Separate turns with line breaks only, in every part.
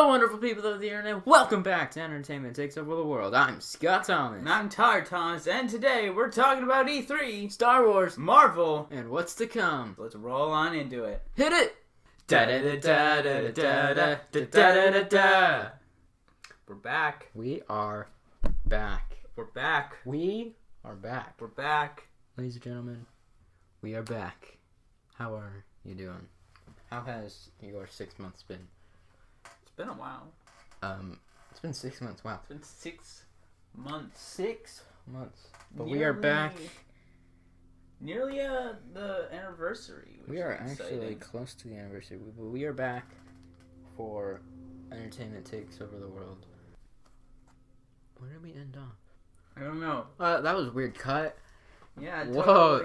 Hello, wonderful people of the internet. Welcome back to Entertainment Takes Over the World. I'm Scott Thomas.
And I'm Tyler Thomas, and today we're talking about E3,
Star Wars,
Marvel,
and what's to come.
Let's roll on into it.
Hit it! Da-da-da-da-da-da-da-da-da-da-da.
We're back.
We are back.
We're back.
We are back.
We're back.
Ladies and gentlemen, we are back. How are you doing? How has your 6 months been?
It's been a while.
It's been 6 months. Wow.
It's been 6 months.
6 months. But we are back.
Nearly the anniversary. Which
We are
is
actually
exciting.
close to the anniversary. But we are back for Entertainment Takes Over the World. Where did we end off?
I don't know.
That was a weird cut.
Yeah,
Whoa.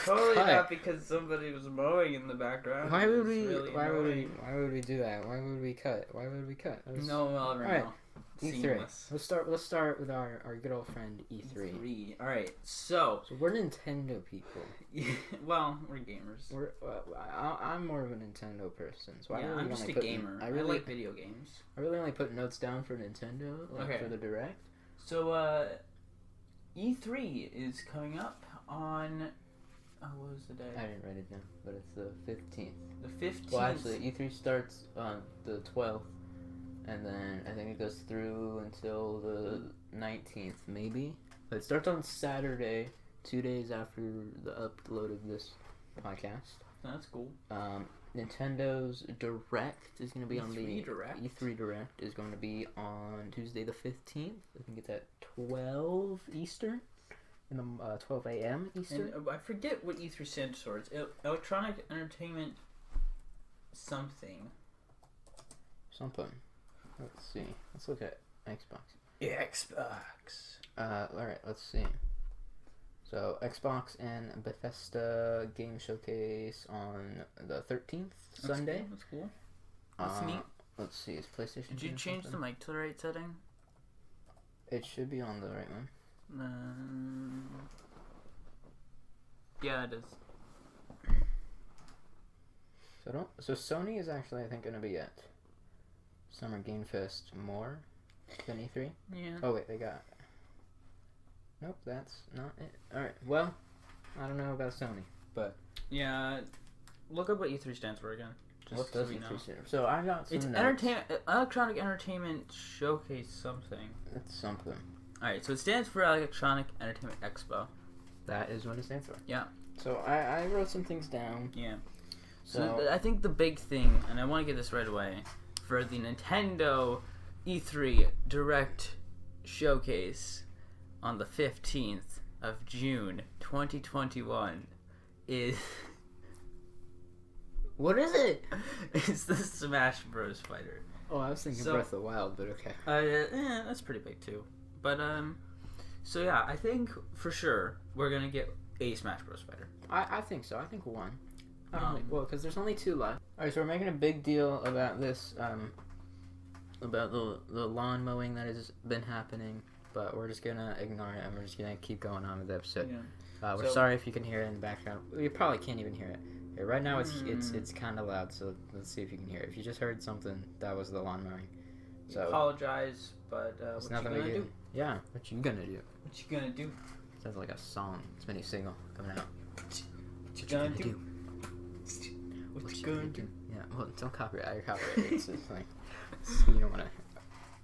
totally
Cut.
not because somebody was mowing in the background.
Why
It
would
was
we?
really
Why
annoying.
would we do that? Why would we cut? Why would we cut? That was-
No, we'll ever
Alright.
know.
E3.
Seamless.
Let's start with our good old friend E3.
E3. All right, so
So we're Nintendo people.
well, we're gamers.
I'm more of a Nintendo person. So I
Yeah,
really
I'm just
only
a
put,
gamer. I like video games.
I really only put notes down for Nintendo,
Okay.
for the Direct.
So, E3 is coming up on. Oh, what was the day?
I didn't write it down, but it's the 15th.
The 15th.
Well, actually, E3 starts on the 12th, and then I think it goes through until the 19th, maybe. But it starts on Saturday, 2 days after the upload of this podcast.
That's cool.
Nintendo Direct is going to be on the
E3 Direct?
E3 Direct is going to be on Tuesday the 15th. I think it's at 12 Eastern. In the 12 a.m. Eastern.
And I forget what E3 stands for. It's Electronic Entertainment something.
Something. Let's see. Let's look at Xbox.
Xbox.
Alright, let's see. So, Xbox and Bethesda Game Showcase on the 13th, Sunday.
That's cool. That's neat.
Let's see, is PlayStation...
Did you change the mic to the right setting?
It should be on the right one.
Yeah, it is.
So Sony is actually, I think, going to be at Summer Game Fest more than E3.
Yeah.
Oh, wait, they got... Nope, that's not it. Alright, well, I don't know about Sony, but...
Yeah, look up what E3 stands for again.
What does E3 stand for? So I got some
It's
notes.
Electronic Entertainment Showcase something.
It's something.
Alright, so it stands for Electronic Entertainment Expo.
That is what it stands for.
Yeah.
So I wrote some things down.
Yeah.
So
I think the big thing, and I want to get this right away, for the Nintendo E3 Direct Showcase on the 15th of June 2021 is...
What is it?
It's the Smash Bros. Fighter.
Oh, I was thinking
So-
Breath of the Wild, but okay.
That's pretty big too. But, so yeah, I think for sure we're gonna get a Smash Bros. Fighter.
I think so. I think one. Well, because there's only 2 left. Alright, so we're making a big deal about this, about the lawn mowing that has been happening, but we're just gonna ignore it and we're just gonna keep going on with the episode.
Yeah.
We're sorry if you can hear it in the background. You probably can't even hear it. Okay, right now it's kind of loud, so let's see if you can hear it. If you just heard something, that was the lawn mowing. So
Apologize, but
it's
what you
nothing
gonna
we
do?
can. Yeah, what you gonna do?
What you gonna do?
Sounds like a song. It's been a single coming out.
What you gonna do? What you gonna do?
Yeah, well, don't copyright. You're copyrighted. It's just like you don't want to.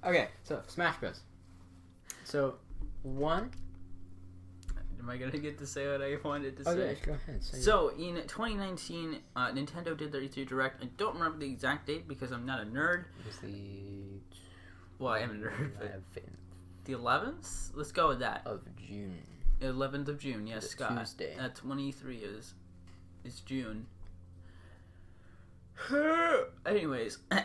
Okay, so Smash Bros. So one.
Am I gonna get to say what I wanted to
Oh
say?
yeah, go ahead.
So in 2019, Nintendo did their E3 Direct. I don't remember the exact date because I'm not a nerd.
It was the.
Well, I am a nerd. But
11th
the 11th? Let's go with that.
of June.
11th of June. Yes,
The
Scott.
Tuesday.
That's when E3 is. It's June. Anyways,
Go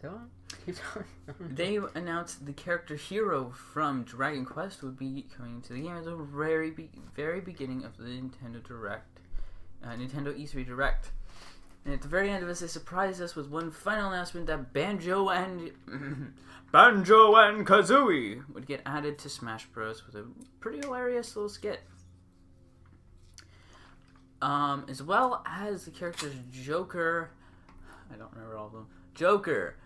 on. Keep going.
they announced the character Hero from Dragon Quest would be coming to the game at the very beginning of the Nintendo Direct, Nintendo E3 Direct. And at the very end of this, they surprised us with one final announcement that Banjo and Kazooie would get added to Smash Bros. With a pretty hilarious little skit. As well as the characters Joker, I don't remember all of them. Joker,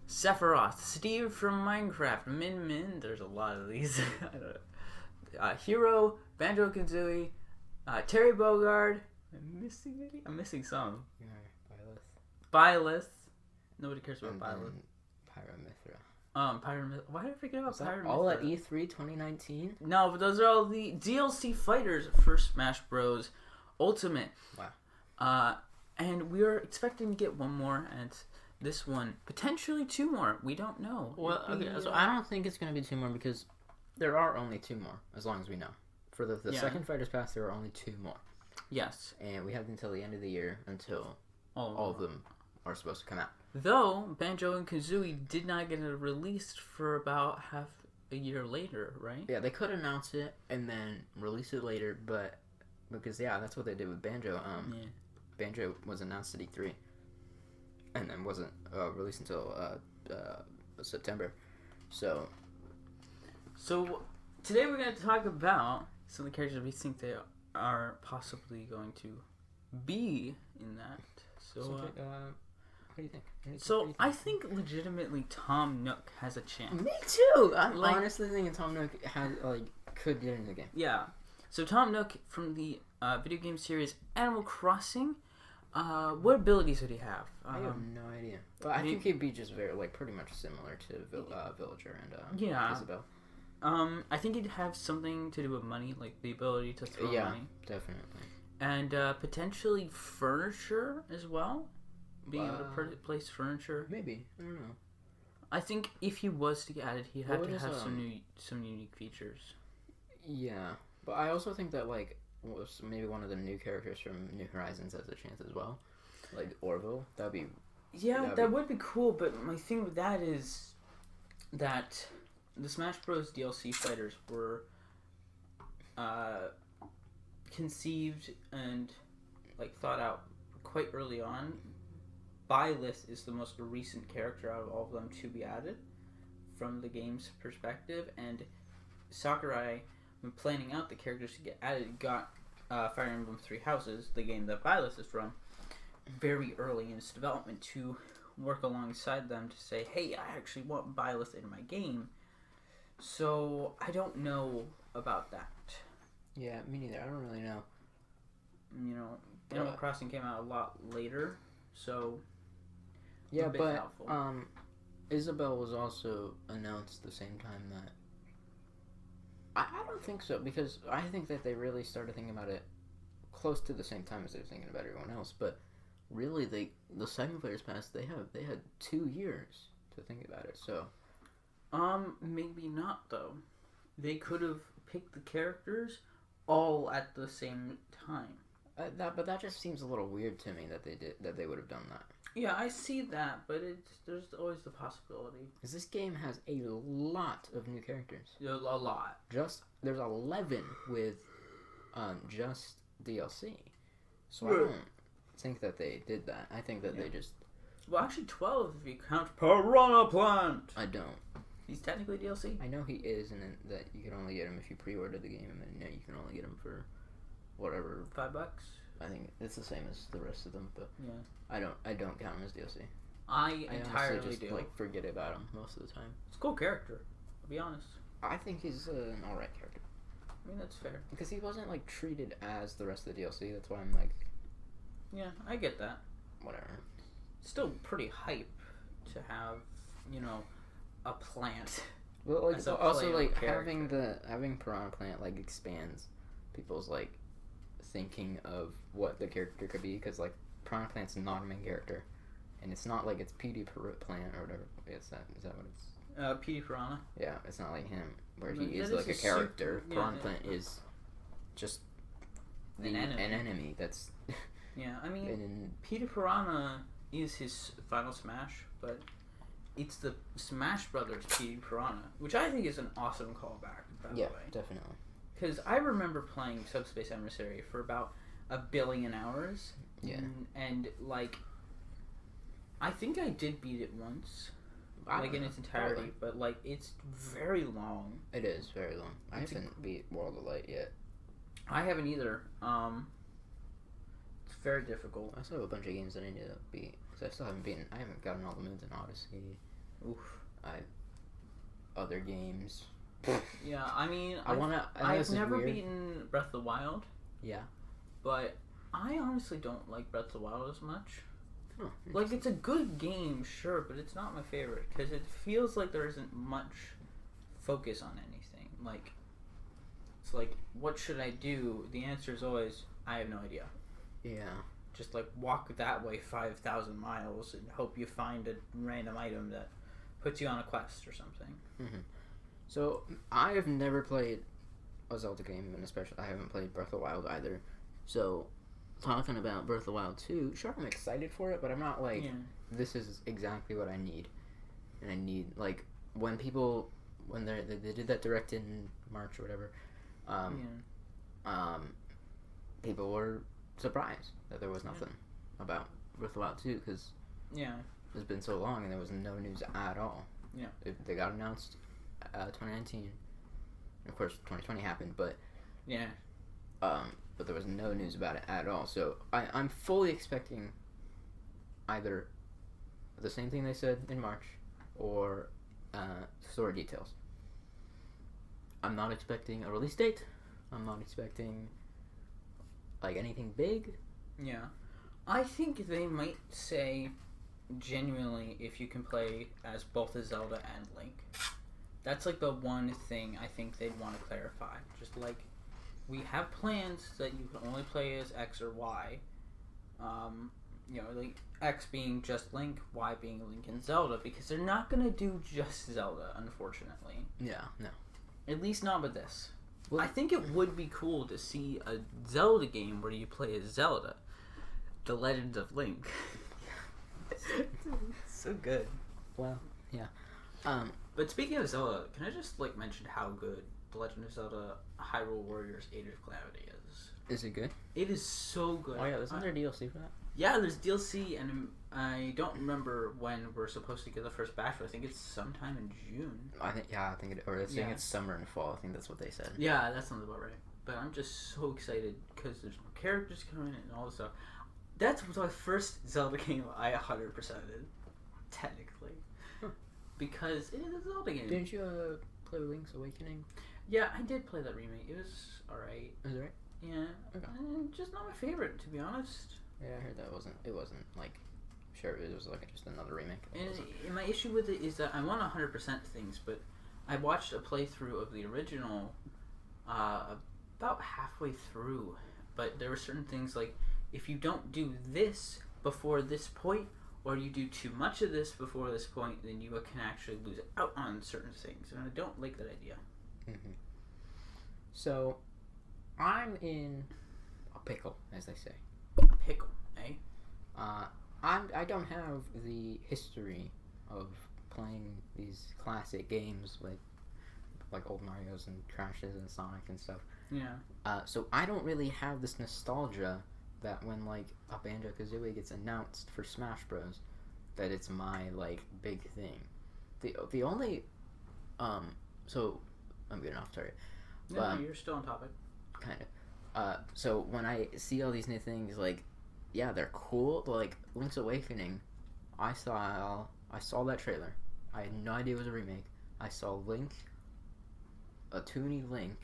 Sephiroth, Steve from Minecraft, Min. There's a lot of these. I don't know. Hero, Banjo-Kazooie, Terry Bogard. I'm missing some. Byleth. Nobody cares about Byleth.
Pyramithra.
Why did I forget about Pyramithra?
All at E3 2019?
No, but those are all the DLC fighters for Smash Bros. Ultimate.
Wow.
And we are expecting to get one more, and this one, potentially two more. We don't know.
Well, okay, so I don't think it's going to be two more because there are only two more, as long as we know. For the second Fighters Pass, there are only two more.
Yes.
And we have until the end of the year until all of them are supposed to come out.
Though, Banjo and Kazooie did not get it released for about half a year later, right?
Yeah, they could announce it and then release it later, but because that's what they did with Banjo. Banjo was announced at E3 and then wasn't released until September. So
today we're going to talk about some of the characters we think they are possibly going to be in that.
what do you think?
I think legitimately Tom Nook has a chance.
Me too. I'm honestly thinking Tom Nook could get into the game.
Yeah. So Tom Nook from the video game series Animal Crossing. What abilities would he have?
I have no idea. Well, I think he'd be just very pretty much similar to Villager and Isabelle.
I think he'd have something to do with money, like the ability to throw money.
Yeah, definitely.
And potentially furniture as well. Being able to place furniture.
Maybe. I don't know.
I think if he was to get added, he'd have to have some unique features.
Yeah, but I also think that maybe one of the new characters from New Horizons has a chance as well, like Orville. That'd be.
Yeah, that would be cool. But my thing with that is that the Smash Bros. DLC fighters were conceived and thought out quite early on. Byleth is the most recent character out of all of them to be added from the game's perspective, and Sakurai, when planning out the characters to get added, got Fire Emblem Three Houses, the game that Byleth is from, very early in its development to work alongside them to say, hey, I actually want Byleth in my game. So I don't know about that.
Yeah, me neither. I don't really know.
Animal Crossing came out a lot later, so
yeah, but doubtful. Isabelle was also announced the same time that. I don't think so, because I think that they really started thinking about it close to the same time as they were thinking about everyone else. But really, the second Players Pass they had 2 years to think about it. So,
maybe not though. They could have picked the characters all at the same time.
But that just seems a little weird to me that they would have done that.
Yeah, I see that, but there's always the possibility.
Because this game has a lot of new characters.
A lot.
There's 11 with just DLC. So I don't think that they did that. I think that they just...
Well, actually 12 if you count Piranha Plant.
I don't.
He's technically DLC?
I know he is, and then that you can only get him if you pre-order the game, and then you can only get him for whatever.
$5?
I think it's the same as the rest of them, but
yeah,
I don't count him as DLC.
I entirely
just
do.
Forget about him most of the time.
It's a cool character, I'll be honest.
I think he's an alright character.
I mean, that's fair.
Because he wasn't treated as the rest of the DLC. That's why I'm
yeah, I get that.
Whatever.
Still pretty hype to have, a plant.
Well, also having Piranha Plant Expands people's thinking of what the character could be, because Piranha Plant's not a main character, and it's not it's PD Plant or whatever. Is that what it's?
PD Piranha.
Yeah, it's not like him where he is a character. Piranha Plant is just an enemy. That's
yeah. I mean, PD Piranha is his final Smash, but it's the Smash Brothers PD Piranha, which I think is an awesome callback. By the way,
definitely.
Because I remember playing Subspace Emissary for about 1 billion hours.
Yeah.
And I think I did beat it once. In its entirety. Probably. But, it's very long.
It is very long. I haven't beat World of Light yet.
I haven't either. It's very difficult.
I still have a bunch of games that I need to beat. Because I still haven't beaten. I haven't gotten all the moons in Odyssey.
Oof.
Other games.
Yeah, I mean,
I've
never beaten Breath of the Wild.
Yeah.
But I honestly don't like Breath of the Wild as much.
Oh,
like, it's a good game, sure, but it's not my favorite because it feels like there isn't much focus on anything. Like, it's like, what should I do? The answer is always, I have no idea.
Yeah.
Just like walk that way 5,000 miles and hope you find a random item that puts you on a quest or something.
Mm-hmm. So I have never played a Zelda game, and especially I haven't played Breath of the Wild either. So talking about Breath of the Wild 2, sure, I'm excited for it, but I'm not like, this is exactly what I need. And I need, like, when they did that direct in March or whatever, people were surprised that there was nothing about Breath of the Wild 2, because it's been so long and there was no news at all.
Yeah.
They got announced 2019. And of course, 2020 happened, but but there was no news about it at all. So I'm fully expecting either the same thing they said in March or story details. I'm not expecting a release date. I'm not expecting like anything big.
Yeah. I think they might say genuinely if you can play as both a Zelda and Link. That's like the one thing I think they'd want to clarify. Just like, we have plans that you can only play as X or Y. Like X being just Link, Y being Link and Zelda, because they're not gonna do just Zelda, unfortunately.
Yeah, no.
At least not with this.
Well,
I think it would be cool to see a Zelda game where you play as Zelda. The Legend of Link. So good.
Well, yeah.
But speaking of Zelda, can I just mention how good The Legend of Zelda Hyrule Warriors Age of Calamity is?
Is it good?
It is so good.
Oh yeah, isn't there DLC for that?
Yeah, there's DLC, and I don't remember when we're supposed to get the first batch, but I think it's sometime in June.
I think they're saying it's summer and fall. I think that's what they said.
Yeah, that sounds about right. But I'm just so excited because there's more characters coming in and all this stuff. That's my first Zelda game I 100%ed, technically. Because it is a Zelda game.
Didn't you play Link's Awakening?
Yeah, I did play that remake. It was alright.
Was it right?
Yeah.
Okay.
Just not my favorite, to be honest.
Yeah, I heard that it wasn't like, sure, it was like just another remake.
And my issue with it is that I want 100% things, but I watched a playthrough of the original about halfway through, but there were certain things like, if you don't do this before this point, or you do too much of this before this point, then you can actually lose out on certain things, and I don't like that idea.
Mm-hmm. So, I'm in a pickle, as they say.
Pickle, eh?
I don't have the history of playing these classic games like old Mario's and Crashes and Sonic and stuff.
Yeah.
So I don't really have this nostalgia that when like a Banjo-Kazooie gets announced for Smash Bros, that it's my like big thing. The only so I'm getting off target.
No, you're still on topic.
Kind of. So when I see all these new things, like, yeah, they're cool. But like Link's Awakening, I saw that trailer. I had no idea it was a remake. I saw Link, a toony Link,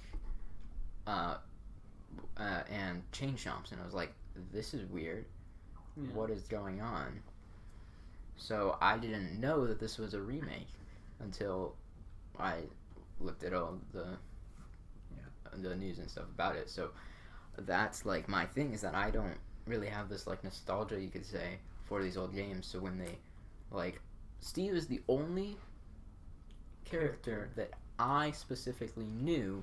and Chain Chomps, and I was like, this is weird. Yeah. What is going on? So I didn't know that this was a remake until I looked at all the news and stuff about it. So that's like my thing, is that I don't really have this like nostalgia, you could say, for these old games. So when they like, Steve is the only character that I specifically knew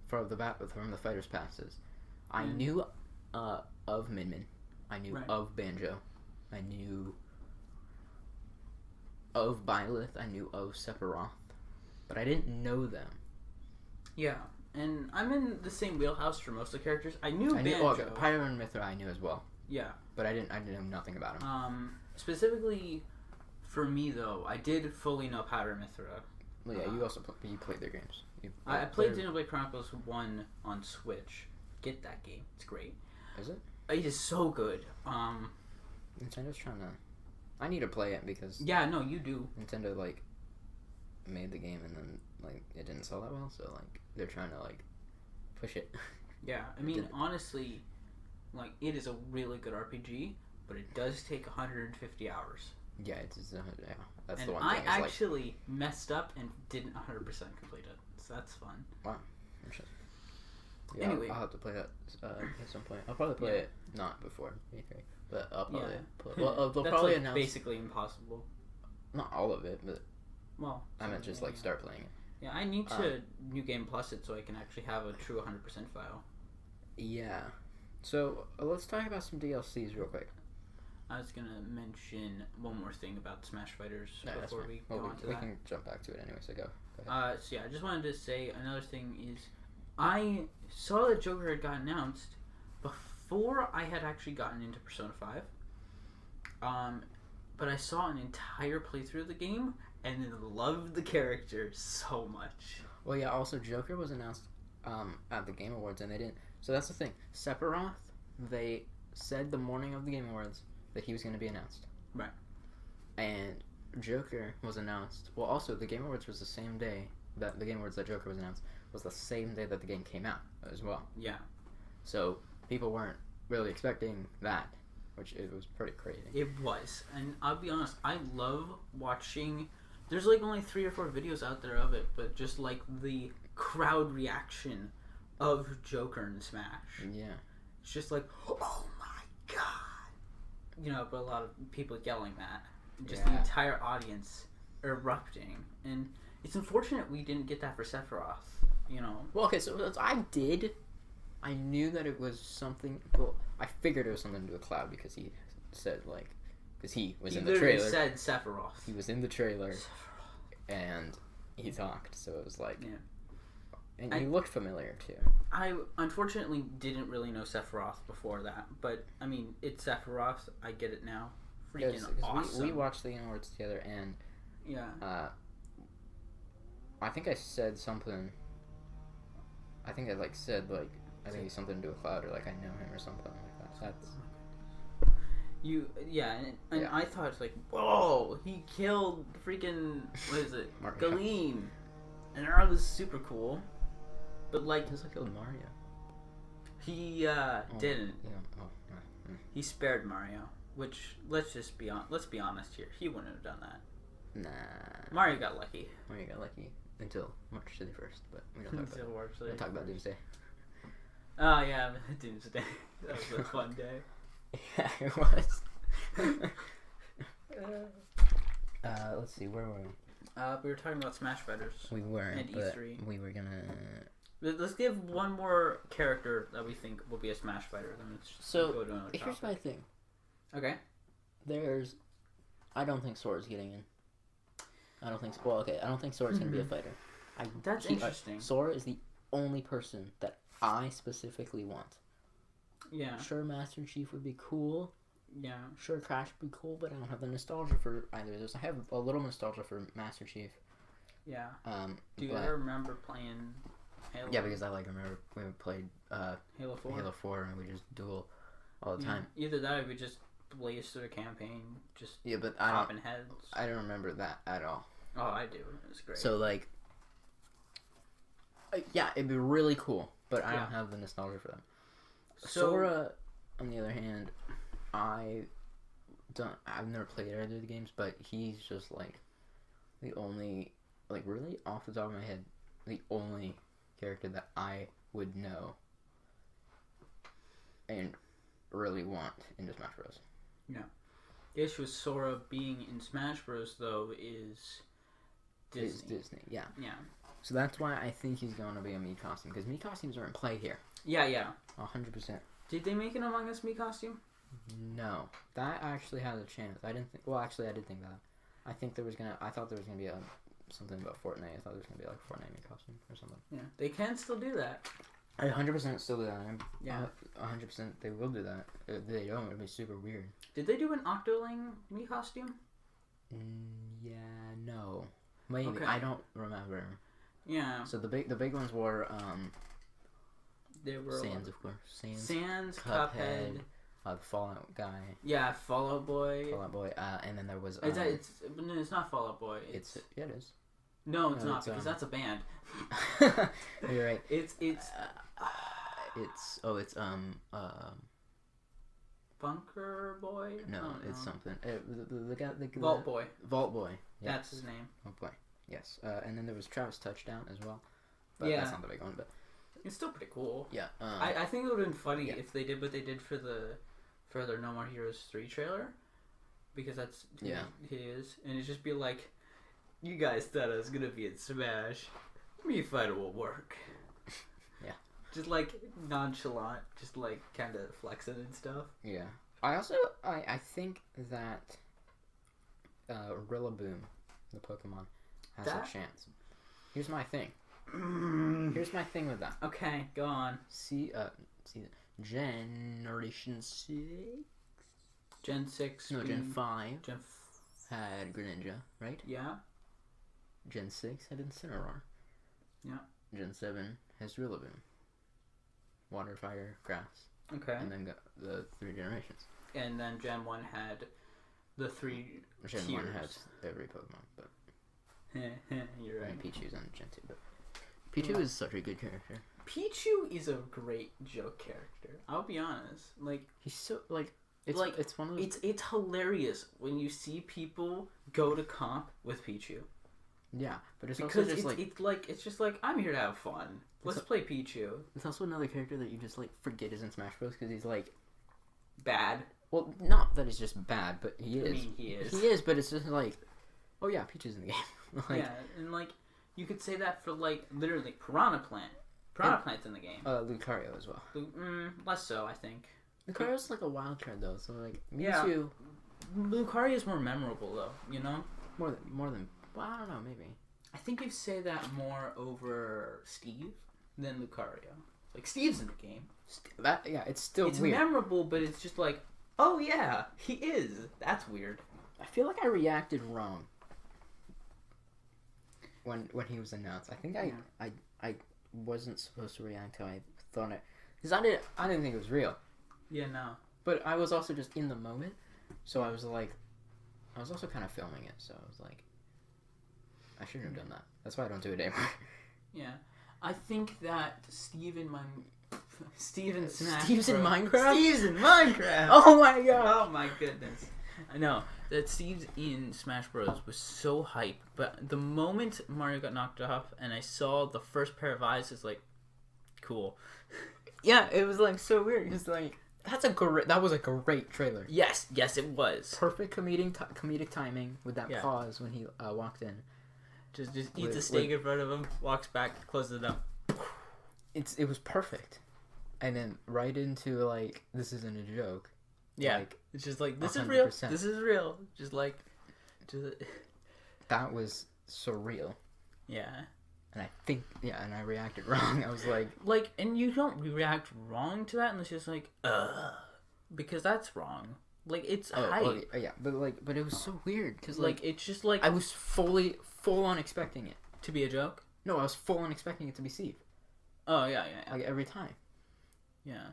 from the Fighters Passes. I knew of Min Min. I knew of Banjo. I knew of Byleth. I knew of Sephiroth. But I didn't know them.
Yeah, and I'm in the same wheelhouse for most of the characters. I knew Banjo.
Pyro and Mithra I knew as well.
Yeah.
But I didn't know nothing about him.
Specifically for me though, I did fully know Pyro and Mithra.
Well, yeah, you also played their games.
I played Xenoblade Chronicles 1 on Switch. Get that game. It's great.
Is it?
It is so good.
Nintendo's trying to I need to play it because
Yeah, no, you do.
Nintendo like made the game and then like it didn't sell that well, so like they're trying to like push it.
Yeah, I mean, honestly, like it is a really good RPG, but it does take 150 hours.
Yeah, yeah. That's
And
the one
I
thing.
actually messed up and didn't 100% complete it, so that's fun.
Wow, interesting. Yeah,
Anyway.
I'll have to play that at some point. I'll probably play it not before E3, but I'll probably play.
Well,
They'll
that's
probably
like
announce
basically impossible.
not all of it, but
Well,
I meant just like start playing it.
Yeah, I need to New Game Plus it so I can actually have a true 100% file.
Yeah. So let's talk about some DLCs real quick.
I was gonna mention one more thing about Smash Fighters before we go on to that.
We can jump back to it anyway, so go ahead.
So yeah, I just wanted to say another thing is I saw that Joker had got announced before I had actually gotten into Persona 5. But I saw an entire playthrough of the game and then loved the character so much.
Well, yeah, also Joker was announced at the Game Awards and they didn't. So that's the thing. Sephiroth, they said the morning of the Game Awards that he was going to be announced.
Right.
And Joker was announced. Well, also, the Game Awards was the same day that the Game Awards that Joker was announced was the same day that the game came out as well.
Yeah.
So people weren't really expecting that, which it was pretty crazy.
It was. And I'll be honest, I love watching. There's like only 3 or 4 videos out there of it, but just like the crowd reaction of Joker in Smash.
Yeah.
It's just like, oh my god. You know, but a lot of people yelling that. Just the entire audience erupting. And it's unfortunate we didn't get that for Sephiroth, you know.
Well, okay, so I did. I knew that it was something. Well, I figured it was something to do with Cloud because he said, like, because he was in the trailer.
He said Sephiroth.
He was in the trailer.
Sephiroth.
And he talked, so it was like.
Yeah.
And he looked familiar, too.
I unfortunately didn't really know Sephiroth before that, but I mean, it's Sephiroth. I get it now. Freaking awesome.
We watched the Game Awards together, and I think I said something. I think I said I think he's something to do with Cloud, or like I know him or something like that.
And I thought whoa, he killed freaking what is it, Galeem, and that was super cool. But he
killed Mario.
He didn't.
Yeah.
He spared Mario, which let's be honest here. He wouldn't have done that.
Nah.
Mario got lucky.
Mario got lucky until March 31st, but we don't talk about Doomsday.
Oh yeah, Doomsday. That was a fun day.
Yeah, it was. Let's see, where were we?
We were talking about Smash Fighters.
We weren't,
and
but
E3.
We were gonna.
Let's give one more character that we think will be a Smash fighter. Then let's go to another
here's my thing.
Okay.
I don't think Sora's getting in. I don't think. Well, okay. I don't think Sora's gonna be a fighter.
That's interesting.
Sora is the only person that I specifically want.
Yeah.
Sure, Master Chief would be cool.
Yeah.
Sure, Crash would be cool, but I don't have the nostalgia for either of those. I have a little nostalgia for Master Chief.
Yeah. Do you ever remember playing Halo?
Yeah, because I remember we played
Halo 4.
Halo 4, and we just duel all the time.
Either that, or we just blaze through the campaign, just
but
popping heads.
I don't remember that at all.
Oh, I do. It was great.
So it'd be really cool, but I don't have the nostalgia for them. Sora, on the other hand, I've never played either of the games, but he's just the only, really off the top of my head, the only character that I would know and really want into Smash Bros.
Yeah. The issue with Sora being in Smash Bros. Though is Disney.
Is Disney, yeah.
Yeah.
So that's why I think he's going to be a Mii costume, because Mii costumes are in play here.
Yeah.
100%.
Did they make an Among Us Mii costume?
No. That actually has a chance. I didn't think... Well, actually, I did think that. I thought there was going to be something about Fortnite. I thought there was going to be a Fortnite Mii costume or something.
Yeah. They can still do that.
I 100% still do that. 100% they will do that. If they don't, it'll be super weird.
Did they do an Octoling Mii costume?
Yeah, no. Maybe.
Okay.
I don't remember.
Yeah.
So the big ones were
there were
Sans, of course.
Sans, Cuphead,
the Fallout guy.
Yeah, Fallout Boy.
Fallout Boy. And then there was.
It's not Fallout Boy.
Yeah, it is.
No, it's not because that's a band.
You're right.
It's Bunker Boy.
No, it's something. The guy.
Vault Boy.
Vault Boy. Yes.
That's his name.
Vault Boy. Yes. And then there was Travis Touchdown as well. But
Yeah.
that's not the big one. But
It's still pretty cool.
yeah.
I think it would have been funny
yeah.
if they did what they did for their No More Heroes 3 trailer, because that's who he is, and it's just be like, you guys thought I was gonna be in Smash, me fight it will work.
Yeah.
Just like nonchalant, just like kind of flexing and stuff.
Yeah. I think that Rillaboom, the Pokemon, has a chance. Here's my thing. Here's my thing with that.
Okay, go on.
See Generation 6?
Gen 6.
No, Gen 5 had Greninja, right?
Yeah.
Gen 6 had Incineroar.
Yeah.
Gen 7 has Rillaboom. Water, Fire, Grass.
Okay.
And then got the 3 generations.
And then Gen 1 had the 3
Gen
tiers.
1 has every Pokemon, but...
You're right.
And Pichu's on Gen 2, but... Pichu is such a good character.
Pichu is a great joke character. I'll be honest. Like,
he's so, like... It's one of those...
It's hilarious when you see people go to comp with Pichu.
Yeah, but it's
because
also just
it's just like, I'm here to have fun. Let's play Pichu.
It's also another character that you just like forget is in Smash Bros. Because he's like
bad.
Well, not that he's just bad, but he is.
I mean, he is.
He is, but it's just like, oh yeah, Peach is in the game.
Like, yeah, and like you could say that for like literally Piranha Plant. Piranha Plant's in the game.
Lucario as well.
Less so, I think.
Lucario's like a wild card though, so like
Mewtwo. Lucario is more memorable though, you know.
More than. Well, I don't know, maybe.
I think you say that more over Steve than Lucario. Like, Steve's in the game.
It's still
it's
weird.
It's memorable, but it's just like, oh yeah, he is. That's weird.
I feel like I reacted wrong when he was announced. I think I wasn't supposed to react how I thought it, because I didn't think it was real.
Yeah, no.
But I was also just in the moment, so I was like, I was also kind of filming it, so I was like, I shouldn't have done that. That's why I don't do it anymore.
Yeah. I think that Steve's in Minecraft.
Steve's in Minecraft?
Oh my god. Oh my goodness. I know that Steve's in Smash Bros. Was so hype, but the moment Mario got knocked off and I saw the first pair of eyes, it's like, cool.
Yeah, it was like so weird. It's like, that was a great trailer.
Yes, it was.
Perfect comedic timing with that pause when he walked in.
Just eats a steak in front of him, walks back, closes it up.
It was perfect, and then right into like, this isn't a joke.
Yeah, like, it's just like, this 100%. Is real. This is real.
That was surreal.
Yeah.
And I think, and I reacted wrong. I was like,
and you don't react wrong to that unless you're just like, because that's wrong. Like, it's hype.
Yeah, but it was so weird because
like it's just like,
I was full on expecting it
to be a joke.
No, I was full on expecting it to be Steve.
Oh yeah.
Like every time.
Yeah.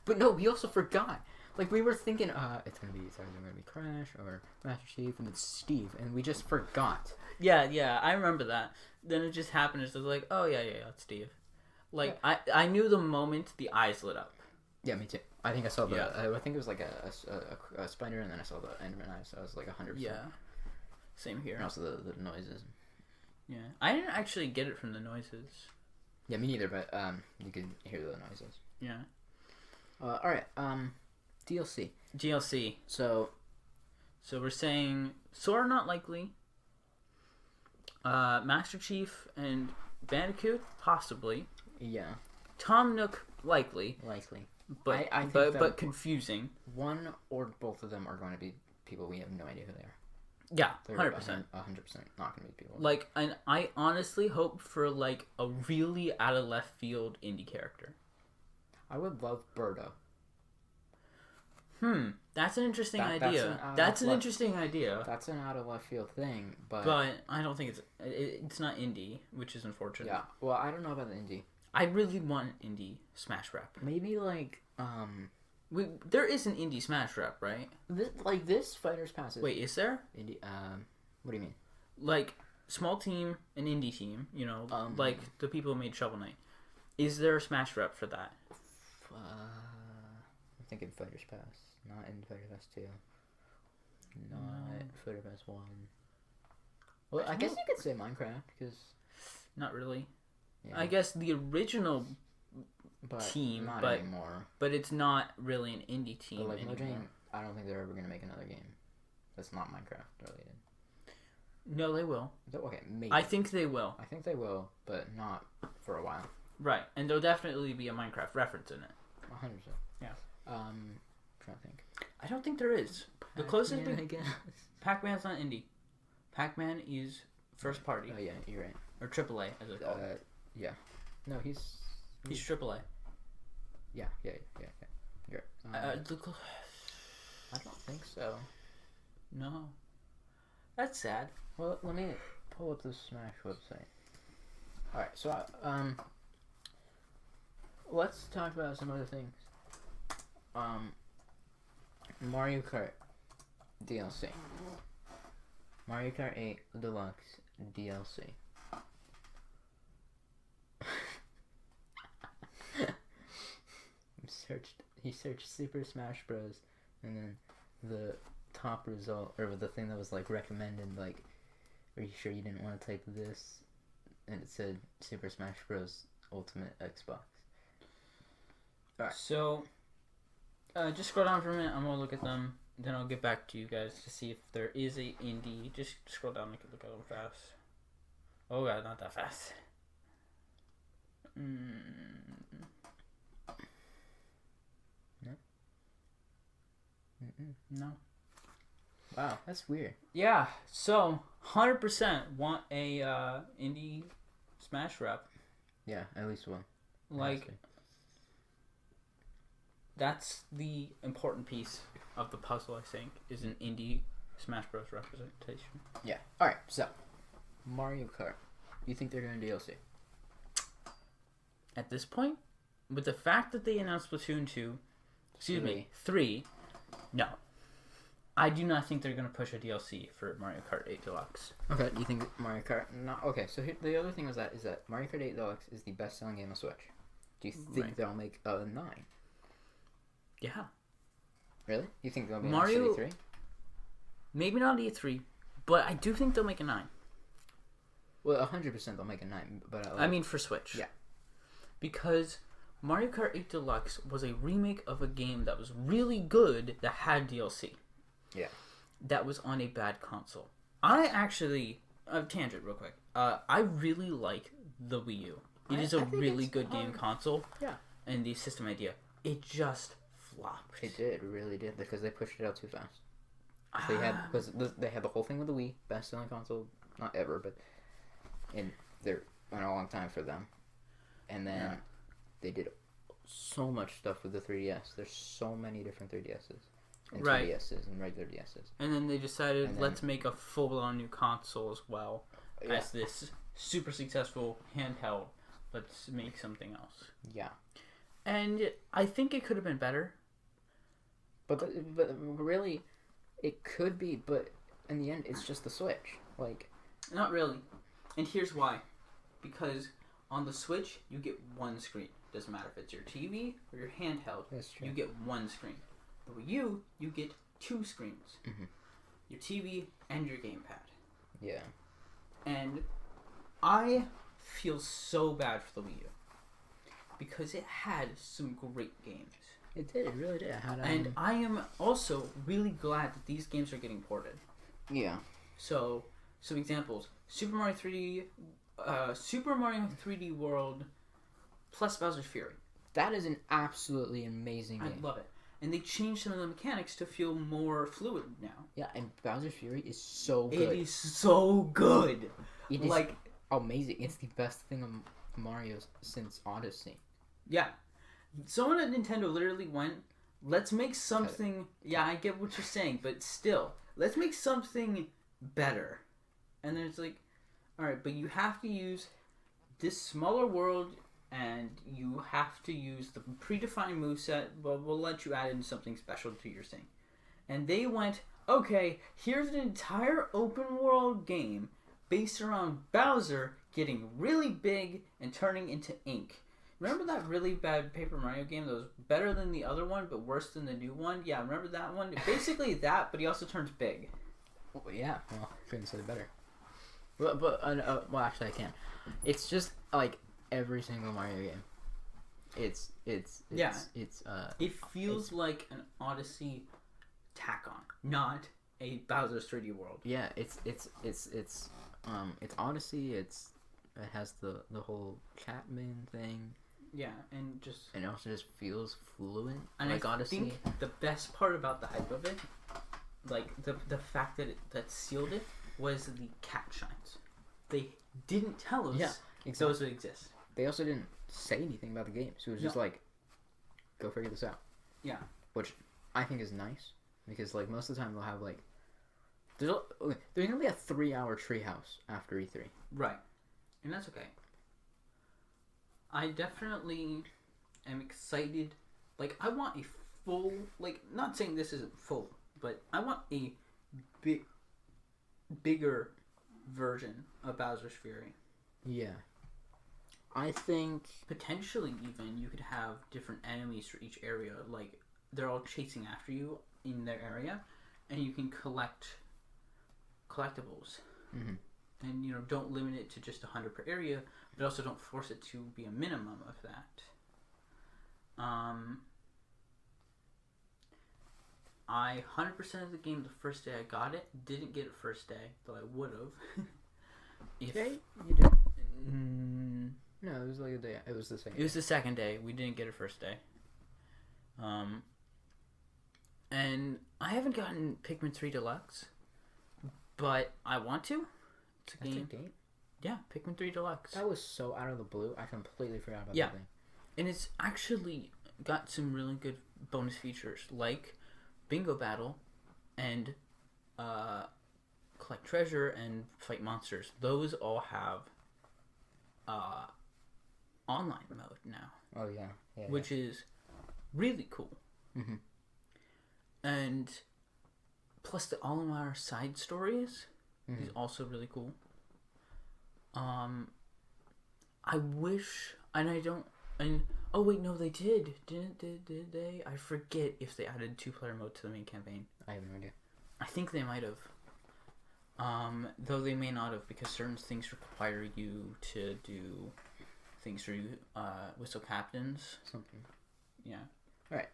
But no, we also forgot. Like, we were thinking, it's gonna be Crash or Master Chief, and it's Steve, and we just forgot.
Yeah, I remember that. Then it just happened. It's just like, oh yeah, it's Steve. Like, yeah. I knew the moment the eyes lit up.
Yeah, me too. I think I saw I think it was like a spider, and then I saw the Enderman eyes, so I was like 100%.
Yeah. Same here.
And also the noises.
Yeah. I didn't actually get it from the noises.
Yeah, me neither, but you could hear the noises.
Yeah.
Alright, DLC. So
we're saying Sora not likely. Master Chief and Bandicoot possibly.
Yeah.
Tom Nook likely. But
I think
but confusing.
One or both of them are going to be people we have no idea who they are.
Yeah,
100%. 100% not going to be people.
Like, and I honestly hope for like a really out of left field indie character.
I would love Birdo.
That's an interesting idea. That's an interesting idea.
That's an out of left field thing, but
I don't think it's not indie, which is unfortunate.
Yeah. Well, I don't know about the indie.
I really want an indie Smash rep.
Maybe like
There is an indie Smash rep, right?
This Fighters Pass is...
Wait, is there?
Indie, what do you mean?
Like, small team, an indie team, you know, like the people who made Shovel Knight. Is there a Smash rep for that?
I'm thinking Fighters Pass. Not in Fighters Pass 2. Not Fighters Pass 1. Well, I guess you could say Minecraft, because...
Not really.
Yeah.
I guess the original team,
not
but
anymore.
But it's not really an indie team
But, like,
anymore.
Mojang, I don't think they're ever going to make another game that's not Minecraft related.
No, they will.
Okay, maybe.
I think they will.
I think they will, but not for a while.
Right, and there'll definitely be a Minecraft reference in it.
100%.
Yeah.
Trying to think.
I don't think there is. The
Pac-Man,
closest
I guess.
Pac-Man's not indie. Pac-Man is first party.
Oh yeah, you're right.
Or AAA, as it's called.
Yeah. No, he's
AAA.
Yeah. You're right. I don't think so.
No. That's sad.
Well, let me pull up the Smash website. All right, so let's talk about some other things. Mario Kart DLC. Mario Kart 8 Deluxe DLC. He searched Super Smash Bros. And then the top result, or the thing that was like recommended, like, are you sure you didn't want to type this? And it said Super Smash Bros. Ultimate Xbox.
Alright. So, just scroll down for a minute. I'm gonna look at them. Then I'll get back to you guys to see if there is a indie. Just scroll down and look at them fast. Oh god, not that fast. No.
Wow, that's weird.
Yeah, so 100% want a indie Smash rep.
Yeah, at least one.
Like,
honestly.
That's the important piece of the puzzle, I think, is an indie Smash Bros. Representation.
Yeah. Alright, so, Mario Kart. You think they're going to DLC?
At this point, with the fact that they announced Splatoon 2, excuse me, 3, no. I do not think they're going to push a DLC for Mario Kart 8 Deluxe.
Okay, you think Mario Kart... Not, okay, so here, the other thing is that Mario Kart 8 Deluxe is the best-selling game on Switch. Do you think they'll make a 9?
Yeah.
Really? You think they'll be
Mario,
on E3?
Maybe not E3, but I do think they'll make a 9.
Well, 100% they'll make a 9, but...
I mean for Switch.
Yeah.
Because Mario Kart 8 Deluxe was a remake of a game that was really good that had DLC.
Yeah.
That was on a bad console. I actually... tangent real quick. I really like the Wii U. It is a really good game console.
Yeah.
And the system idea. It just flopped.
It did. It really did. Because they pushed it out too fast. They had the whole thing with the Wii. Best-selling console. Not ever, but... in a long time for them. And then they did so much stuff with the 3DS. There's so many different 3DSs. And 2DSs and regular DSs.
And then they decided, let's make a full-blown new console as well as this super successful handheld. Let's make something else.
Yeah.
And I think it could have been better.
But really, it could be, but in the end, it's just the Switch. Like...
Not really. And here's why. Because on the Switch, you get one screen. Doesn't matter if it's your TV or your handheld.
That's true.
You get one screen. The Wii U, you get 2 screens.
Mm-hmm.
Your TV and your gamepad.
Yeah.
And I feel so bad for the Wii U. Because it had some great games.
It did. It really did.
And I am also really glad that these games are getting ported.
Yeah.
So, some examples. Super Mario 3D World plus Bowser's Fury.
That is an absolutely amazing game.
I love it. And they changed some of the mechanics to feel more fluid now.
Yeah, and Bowser's Fury is so good.
It is so good.
It is amazing. It's the best thing of Mario's since Odyssey.
Yeah. Someone at Nintendo literally went, let's make something... Yeah, I get what you're saying, but still, let's make something better. And then it's like, alright, but you have to use this smaller world and you have to use the predefined moveset, but we'll let you add in something special to your thing. And they went, okay, here's an entire open world game based around Bowser getting really big and turning into ink. Remember that really bad Paper Mario game that was better than the other one but worse than the new one? Yeah, remember that one? Basically that, but he also turns big.
Well, yeah, well, couldn't say it better. Well, actually I can. It's just like every single Mario game. It feels like an Odyssey tack on, not a Bowser's 3D World. Yeah, it's Odyssey. It has the whole Chapman thing.
Yeah,
and it also just feels fluent. And
like Odyssey. I think the best part about the hype of it, like the fact that sealed it, was the cat shines. They didn't tell us those would exist.
They also didn't say anything about the game, so it was just like, go figure this out.
Yeah,
which I think is nice because like most of the time they'll have like there's gonna be a 3-hour treehouse after E3.
Right, and that's okay. I definitely am excited. Like, I want a full, like, not saying this isn't full, but I want a bigger version of Bowser's Fury.
Yeah. I think
potentially even you could have different enemies for each area. Like, they're all chasing after you in their area, and you can collect collectibles.
Mm-hmm.
And, you know, don't limit it to just 100 per area, but also don't force it to be a minimum of that. I 100% of the game the first day I got it. Didn't get it first day, though I would have.
Okay, you did. No, it was like a day. It was the second.
It was the second day. We didn't get it first day. And I haven't gotten Pikmin 3 Deluxe, but I want to. It's a game.
That's a date?
Yeah, Pikmin 3 Deluxe.
That was so out of the blue. I completely forgot about that thing.
And it's actually got some really good bonus features, like Bingo Battle and Collect Treasure and Fight Monsters. Those all have online mode now.
Oh, yeah.
Which is really cool.
Mm-hmm.
And plus the Olimar side stories is also really cool. I wish, and I don't, and oh wait, no, they did they? I forget if they added 2-player mode to the main campaign.
I have no idea.
I think they might have. Though they may not have, because certain things require you to do things through whistle captains.
Something.
Yeah.
All right.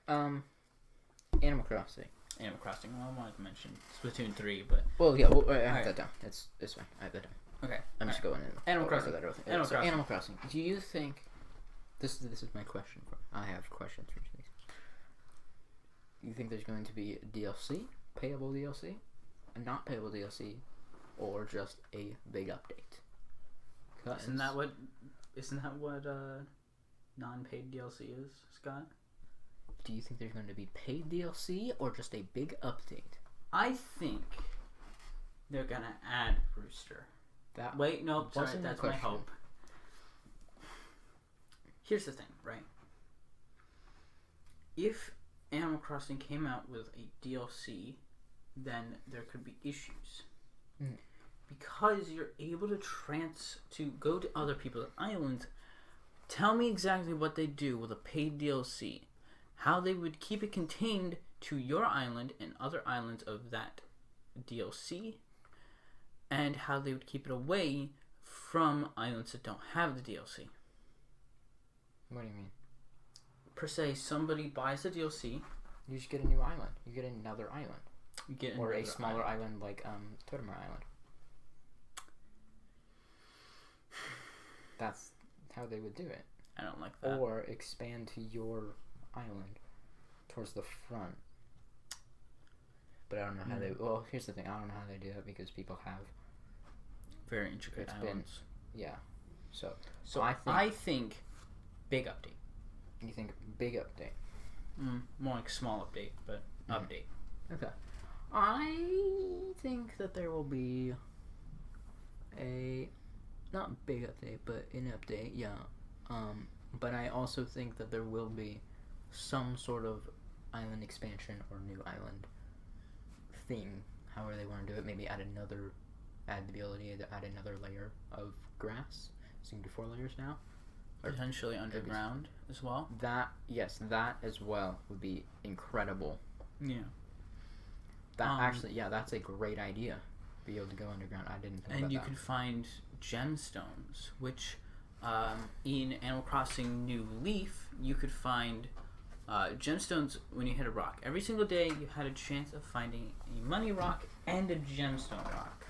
Animal Crossing.
Animal Crossing. Well, I wanted to mention Splatoon 3, but
well, yeah. Well, I have that down. It's fine. I have that down.
Okay.
I'm just going in.
Animal Crossing.
Animal Crossing. Do you think this is my question? I have questions for you. You think there's going to be DLC, payable DLC, a not payable DLC, or just a big update?
Isn't that what non-paid DLC is, Scott?
Do you think there's going to be paid DLC or just a big update?
I think they're gonna add Rooster. Sorry, that's my hope. Here's the thing, right? If Animal Crossing came out with a DLC, then there could be issues. Because you're able to go to other people's islands. Tell me exactly what they do with a paid DLC. How they would keep it contained to your island and other islands of that DLC, and how they would keep it away from islands that don't have the DLC.
What do you mean?
Per se, somebody buys the DLC.
You just get a new island. You get another island.
You get
or a smaller island like E.T.O.T.W Island. That's how they would do it.
I don't like that.
Or expand to your island towards the front. But I don't know how they... Well, here's the thing. I don't know how they do that because people have...
very intricate islands.
So
I think big update.
You think big update?
More like small update, but update.
Okay. I think that there will be a... not big update, but an update, But I also think that there will be some sort of island expansion or new island thing, however they want to do it. Maybe add the ability to add another layer of grass. So you can do 4 layers now.
Potentially underground as well.
That as well would be incredible.
Yeah.
That's a great idea. Be able to go underground. I didn't think about that.
And you could find gemstones, which in Animal Crossing New Leaf, you could find gemstones when you hit a rock. Every single day, you had a chance of finding a money rock and a gemstone rock.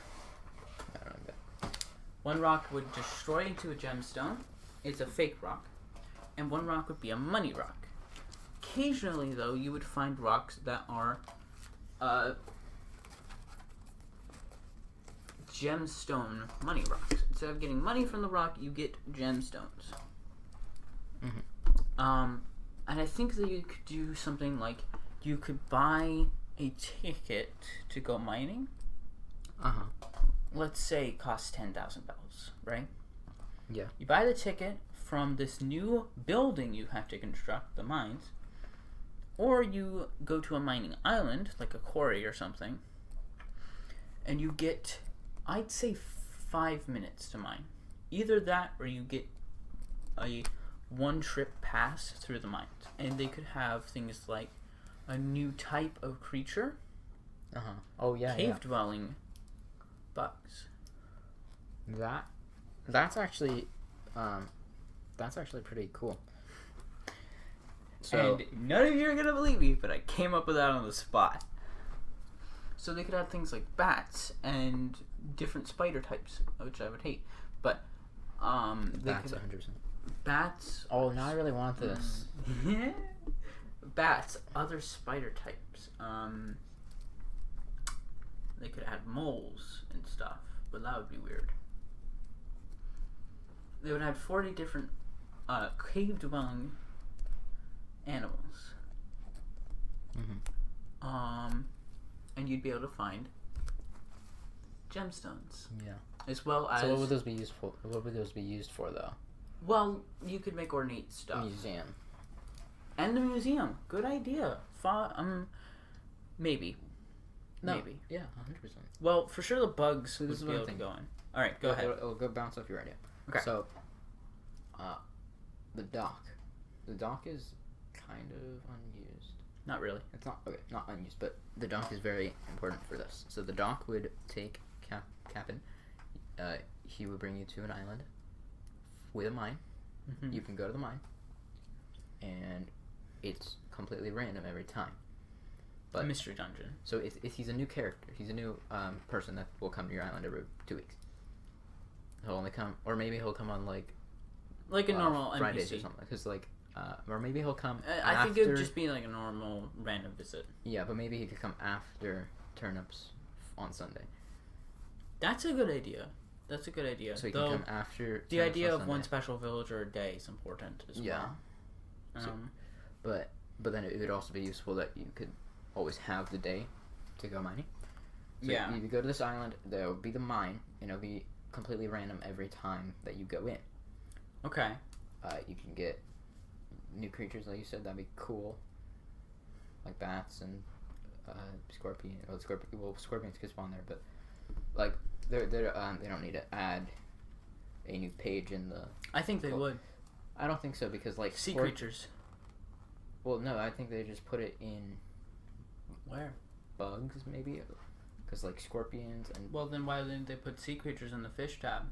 I don't know that.
One rock would destroy into a gemstone. It's a fake rock. And one rock would be a money rock. Occasionally, though, you would find rocks that are gemstone money rocks. Instead of getting money from the rock, you get gemstones.
Mm-hmm.
And I think that you could do something like you could buy a ticket to go mining. Let's say it costs $10,000, right?
Yeah.
You buy the ticket from this new building you have to construct, the mines, or you go to a mining island, like a quarry or something, and you get, I'd say, 5 minutes to mine. Either that or you get a one-trip pass through the mines. And they could have things like a new type of creature.
Oh, yeah,
Cave-dwelling bugs.
That's actually pretty cool. So,
and none of you are going to believe me, but I came up with that on the spot. So they could have things like bats and different spider types, which I would hate. But
bats, 100%.
Bats.
Oh, now I really want this.
Bats, other spider types. They could add moles and stuff, but that would be weird. They would have 40 different cave-dwelling animals.
Mm-hmm.
And you'd be able to find gemstones.
Yeah.
As well as.
So what would those be used for? What would those be used for, though?
Well, you could make ornate stuff.
Museum.
And the museum. Good idea. Maybe.
No.
Maybe.
Yeah, 100%.
Well, for sure the bugs
So this
would
is
be
what
able
I'm
to go in. Alright, go ahead.
It'll go bounce off your idea.
Okay.
So, the dock. The dock is kind of unused.
Not really.
It's not, okay, not unused, but the dock is very important for this. So the dock would take Captain. He would bring you to an island with a mine.
Mm-hmm.
You can go to the mine, and it's completely random every time. But
a mystery dungeon.
So if he's a new character, he's a new person that will come to your island every 2 weeks. He'll only come, or maybe he'll come on like
a normal
Fridays
NPC
or something. Because or maybe he'll come.
I think it would just be like a normal random visit.
Yeah, but maybe he could come after turnips on Sunday.
That's a good idea. That's a good idea.
So he can come after.
The
turnips
idea
on
of
Sunday.
one special villager a day is important as well.
So, but then it would also be useful that you could always have the day to go mining. So you go to this island. There will be the mine, and it'll be completely random every time that you go in.
Okay.
You can get new creatures, like you said. That'd be cool. Like bats and scorpion. Scorpions could spawn there, but like they don't need to add a new page in the.
I think they would.
I don't think so because like
sea creatures.
Well, no, I think they just put it in.
Where?
Bugs, maybe, because like scorpions and.
Well, then why didn't they put sea creatures in the fish tab?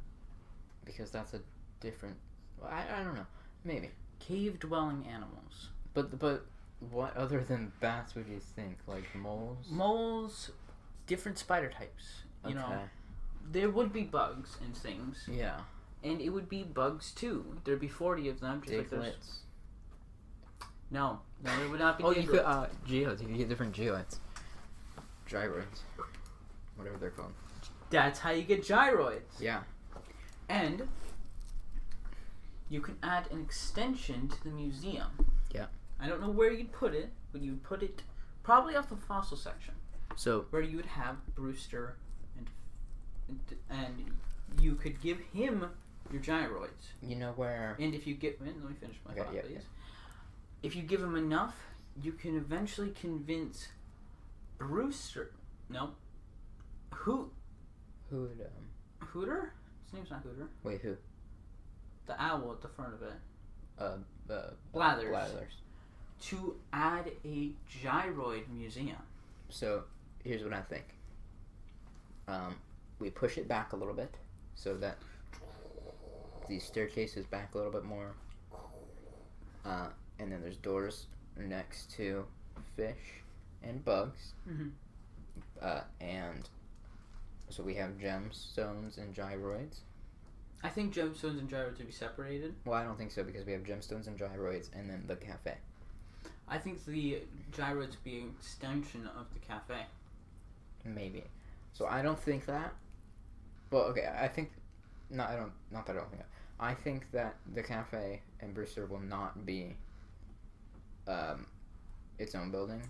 Because that's a different. Well, I don't know. Maybe
cave-dwelling animals.
But what other than bats would you think? Like moles?
Moles, different spider types. You know, there would be bugs and things.
Yeah. And
it would be bugs too. There'd be 40 of them. Just
Diglets.
like No, there would not be.
You could geodes. You could get different geodes. Gyroids, whatever they're called.
That's how you get gyroids.
Yeah.
And you can add an extension to the museum.
Yeah.
I don't know where you'd put it, but you'd put it probably off the fossil section.
So
where you would have Brewster and you could give him your gyroids.
You know where?
And if you get... Let me finish my thought, please.
Yeah.
If you give him enough, you can eventually convince Brewster... No. Hooter? His name's not Hooter.
Wait, who?
The owl at the front of it.
Blathers.
To add a gyroid museum.
So, here's what I think. We push it back a little bit so that the staircase is back a little bit more. And then there's doors next to fish and bugs.
Mm-hmm.
And so we have gemstones and gyroids.
I think gemstones and gyroids would be separated.
Well, I don't think so because we have gemstones and gyroids and then the cafe.
I think the gyroids would be an extension of the cafe.
Maybe. So I don't think that. Well, okay, I think... Not that I don't think that. I think that the cafe and Brewster will not be its own building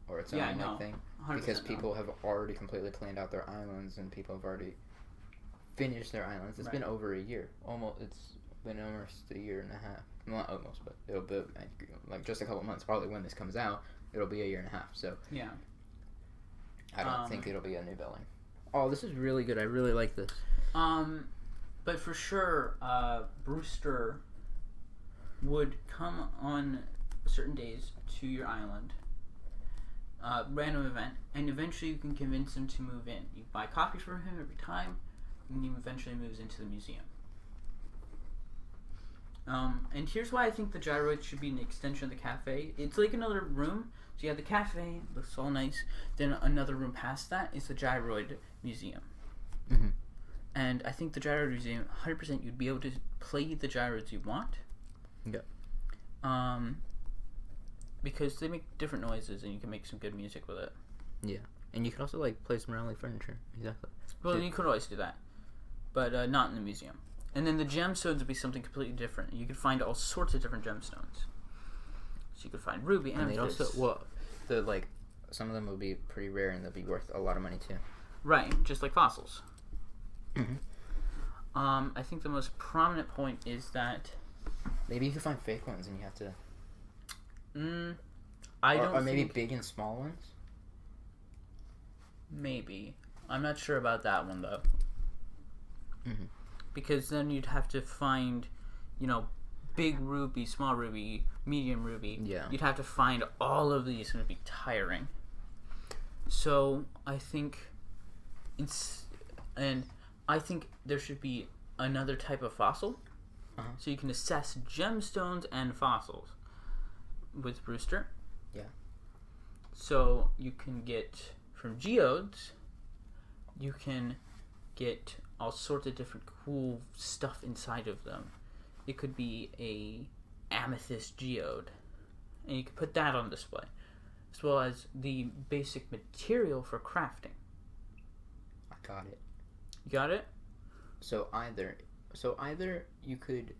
or its own thing. Because people have already completely planned out their islands and people have already finished their islands. It's been over a year. It's been almost a year and a half. Well, not almost, but it'll be like just a couple months. Probably when this comes out, it'll be a year and a half. So
yeah,
I don't think it'll be a new building. Oh, this is really good. I really like this.
But for sure, Brewster would come on certain days to your island. Random event, and eventually you can convince him to move in. You buy coffee from him every time, and he eventually moves into the museum. And here's why I think the gyroid should be an extension of the cafe. It's like another room. So you have the cafe, looks all nice. Then another room past that is the gyroid museum.
Mm-hmm.
And I think the gyroid museum, 100% you'd be able to play the gyroids you want.
Yeah.
Because they make different noises and you can make some good music with it.
Yeah. And you can also like play some rally furniture. Exactly.
Well, you could always do that. But not in the museum. And then the gemstones would be something completely different. You could find all sorts of different gemstones. So you could find ruby, amethyst.
And they'd also, some of them would be pretty rare and they'll be worth a lot of money too.
Right, just like fossils.
Mm-hmm.
I think the most prominent point is that...
Maybe you could find fake ones and you have to...
Or
maybe big and small ones?
Maybe. I'm not sure about that one, though.
Mm-hmm.
Because then you'd have to find, big ruby, small ruby, medium ruby.
Yeah.
You'd have to find all of these and it'd be tiring. So, I think I think there should be another type of fossil.
Uh-huh.
So you can assess gemstones and fossils with Brewster.
Yeah.
So you can get from geodes, you can get all sorts of different cool stuff inside of them. It could be a amethyst geode, and you could put that on display, as well as the basic material for crafting.
I got it.
You got it?
So either you could...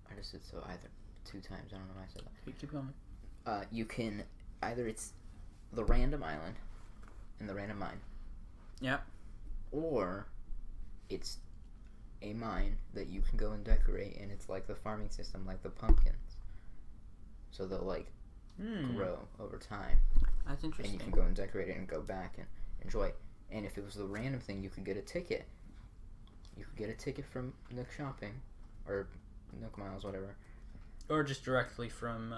I just said so either 2 times. I don't know why I said that.
Keep going.
You can... Either it's the random island and the random mine.
Yep.
Or it's a mine that you can go and decorate, and it's like the farming system, like the pumpkins. So they'll grow over time.
That's interesting.
And you can go and decorate it and go back and enjoy. And if it was the random thing, you could get a ticket. You could get a ticket from Nook Shopping or Nook Miles, whatever.
Or just directly from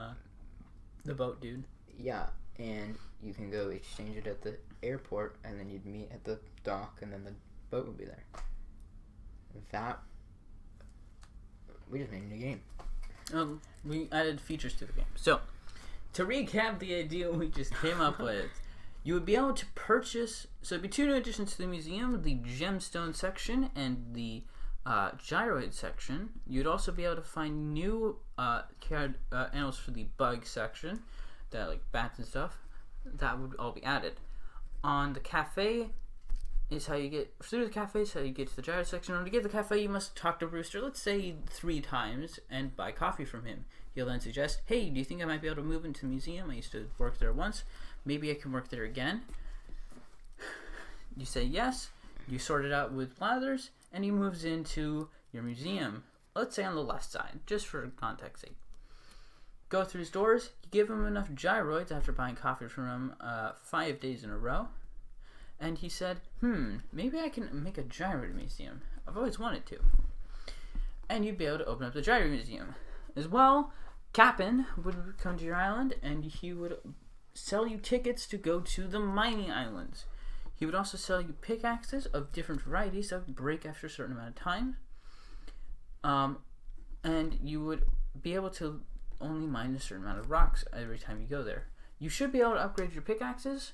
the boat dude.
Yeah, and you can go exchange it at the airport, and then you'd meet at the dock, and then the boat would be there. We just made a new game.
We added features to the game. So, to recap the idea we just came up with, you would be able to purchase... So, it'd be 2 new additions to the museum, the gemstone section and the gyroid section. You'd also be able to find new animals for the bug section, that like bats and stuff. That would all be added. On the cafe is how you get... Through the cafe is how you get to the gyroid section. In order to get to the cafe, you must talk to Brewster, let's say 3 times, and buy coffee from him. He'll then suggest, hey, do you think I might be able to move into the museum? I used to work there once. Maybe I can work there again. You say yes. You sort it out with Blathers, and he moves into your museum. Let's say on the left side, just for context sake. Go through his doors. You give him enough gyroids after buying coffee from him 5 days in a row. And he said, maybe I can make a gyroid museum. I've always wanted to. And you'd be able to open up the gyroid museum. As well, Cap'n would come to your island, and he would sell you tickets to go to the mining islands. He would also sell you pickaxes of different varieties that would break after a certain amount of time. And you would be able to only mine a certain amount of rocks every time you go there. You should be able to upgrade your pickaxes,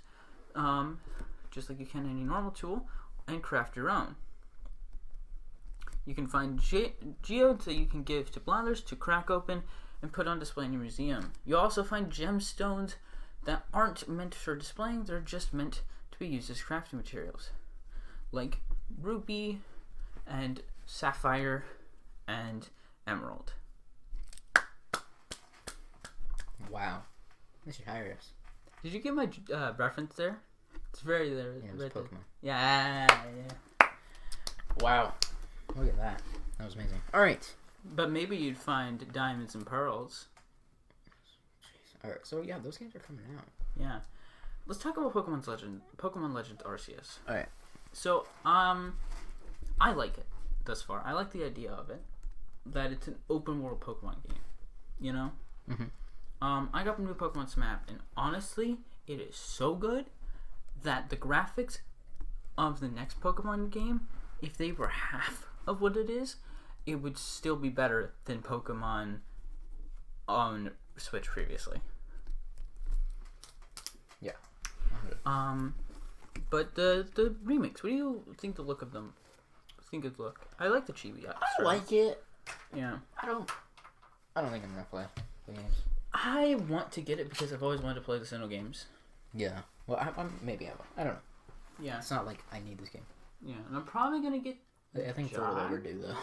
just like you can any normal tool, and craft your own. You can find geodes that you can give to Blathers to crack open and put on display in your museum. You also find gemstones that aren't meant for displaying, they're just meant to be used as crafting materials. Like ruby and sapphire and emerald.
Wow. They should hire us.
Did you get my reference there? It's very there.
Yeah, it was
right
Pokemon.
There. Yeah.
Wow. Look at that. That was amazing. Alright.
But maybe you'd find diamonds and pearls.
Alright, so yeah, those games are coming out.
Yeah. Let's talk about Pokemon Legends Arceus.
Alright.
So, I like it thus far. I like the idea of it. That it's an open world Pokemon game. You know?
Mm-hmm.
I got the new Pokemon Snap, and honestly, it is so good that the graphics of the next Pokemon game, if they were half of what it is, it would still be better than Pokemon on Switch previously.
Yeah.
But the remakes, what do you think the look of them? Think of the look? I like the chibi.
I like it.
Yeah.
I don't think I'm gonna play the games.
I want to get it because I've always wanted to play the Sinnoh games.
Yeah. Well, maybe I will. I don't know.
Yeah.
It's not like I need this game.
Yeah, and I'm probably gonna get.
I think it's a little overdue though.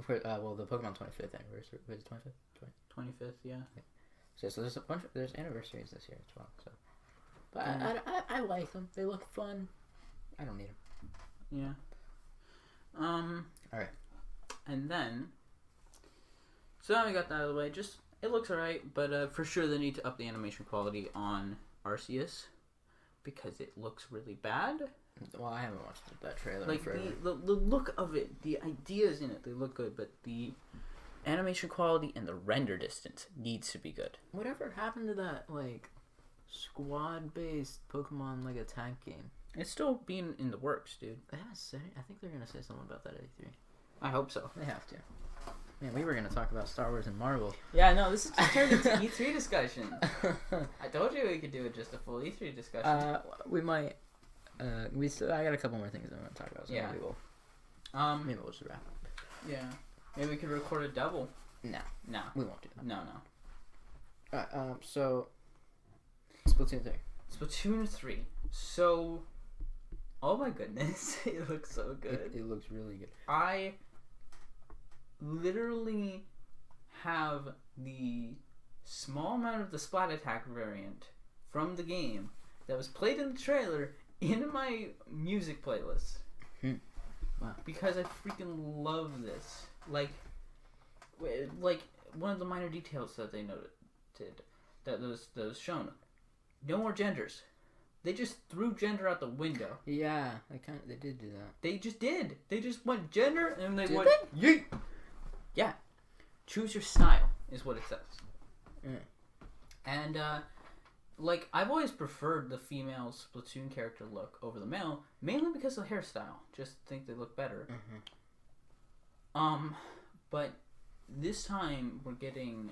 Well, the Pokemon 25th anniversary. Was it 25th?
25th, yeah.
So there's there's anniversaries this year as well. So, but I like them. They look fun. I don't need them.
Yeah.
All right.
And then, so now we got that out of the way. Just it looks alright, but for sure they need to up the animation quality on Arceus because it looks really bad.
Well, I haven't watched that trailer
like
forever.
the look of it, the ideas in it, they look good, but the animation quality and the render distance needs to be good.
Whatever happened to that like squad-based Pokemon like attack game?
It's still being in the works, dude.
They haven't said it. I think they're gonna say something about that at E3.
I hope so.
They have to. Man, we were gonna talk about Star Wars and Marvel.
Yeah, no, this is just turned into E3 discussion. I told you we could do it just a full E3 discussion.
We might. I got a couple more things I want to talk about. So
yeah.
Maybe we'll just wrap up.
Yeah. Maybe we could record a double.
No.
No.
We won't do that.
No.
Alright. So. Splatoon 3.
Splatoon 3. So. Oh my goodness, it looks so good.
It looks really good.
I literally have the small amount of the Splat Attack variant from the game that was played in the trailer in my music playlist.
Wow.
Because I freaking love this. Like one of the minor details that they noted that was shown. No more genders. They just threw gender out the window.
Yeah, they did do that.
They just did. They just went gender and they
did
went yeet. Yeah. Choose your style is what it says.
Mm.
And I've always preferred the female Splatoon character look over the male, mainly because of the hairstyle. Just think they look better.
Mm-hmm.
But this time we're getting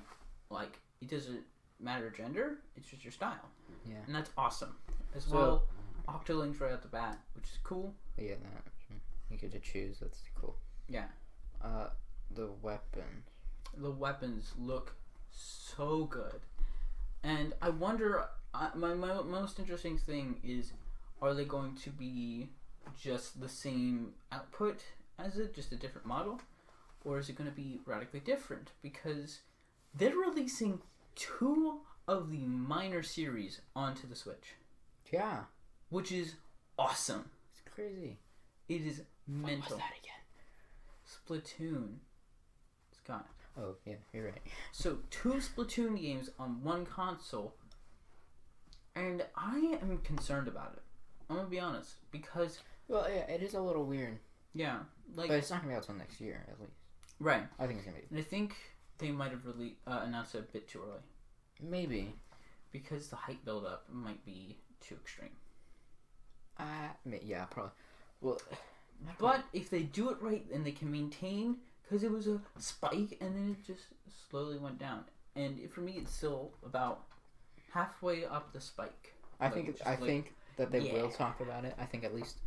it doesn't matter gender, it's just your style.
Yeah.
And that's awesome. As well, Octolink's right out the bat, which is cool.
Yeah, that. You get to choose. That's cool.
Yeah.
The weapons.
The weapons look so good. And I wonder, my most interesting thing is, are they going to be just the same output as it, just a different model? Or is it going to be radically different? Because they're releasing 2 of the minor series onto the Switch.
Yeah.
Which is awesome.
It's crazy.
It is mental.
What was that again?
Splatoon. Scott.
Oh, yeah, you're right.
So, 2 Splatoon games on one console, and I am concerned about it. I'm gonna be honest, because...
Well, yeah, it is a little weird.
Yeah, like...
But it's not gonna be out till next year, at least.
Right.
I think it's gonna be.
And I think they might have announced it a bit too early.
Maybe.
Because the hype build-up might be too extreme.
Yeah, probably. Well...
But if they do it right and they can maintain... Because it was a spike and then it just slowly went down. And for me, it's still about halfway up the spike.
I think that they will talk about it. I think at least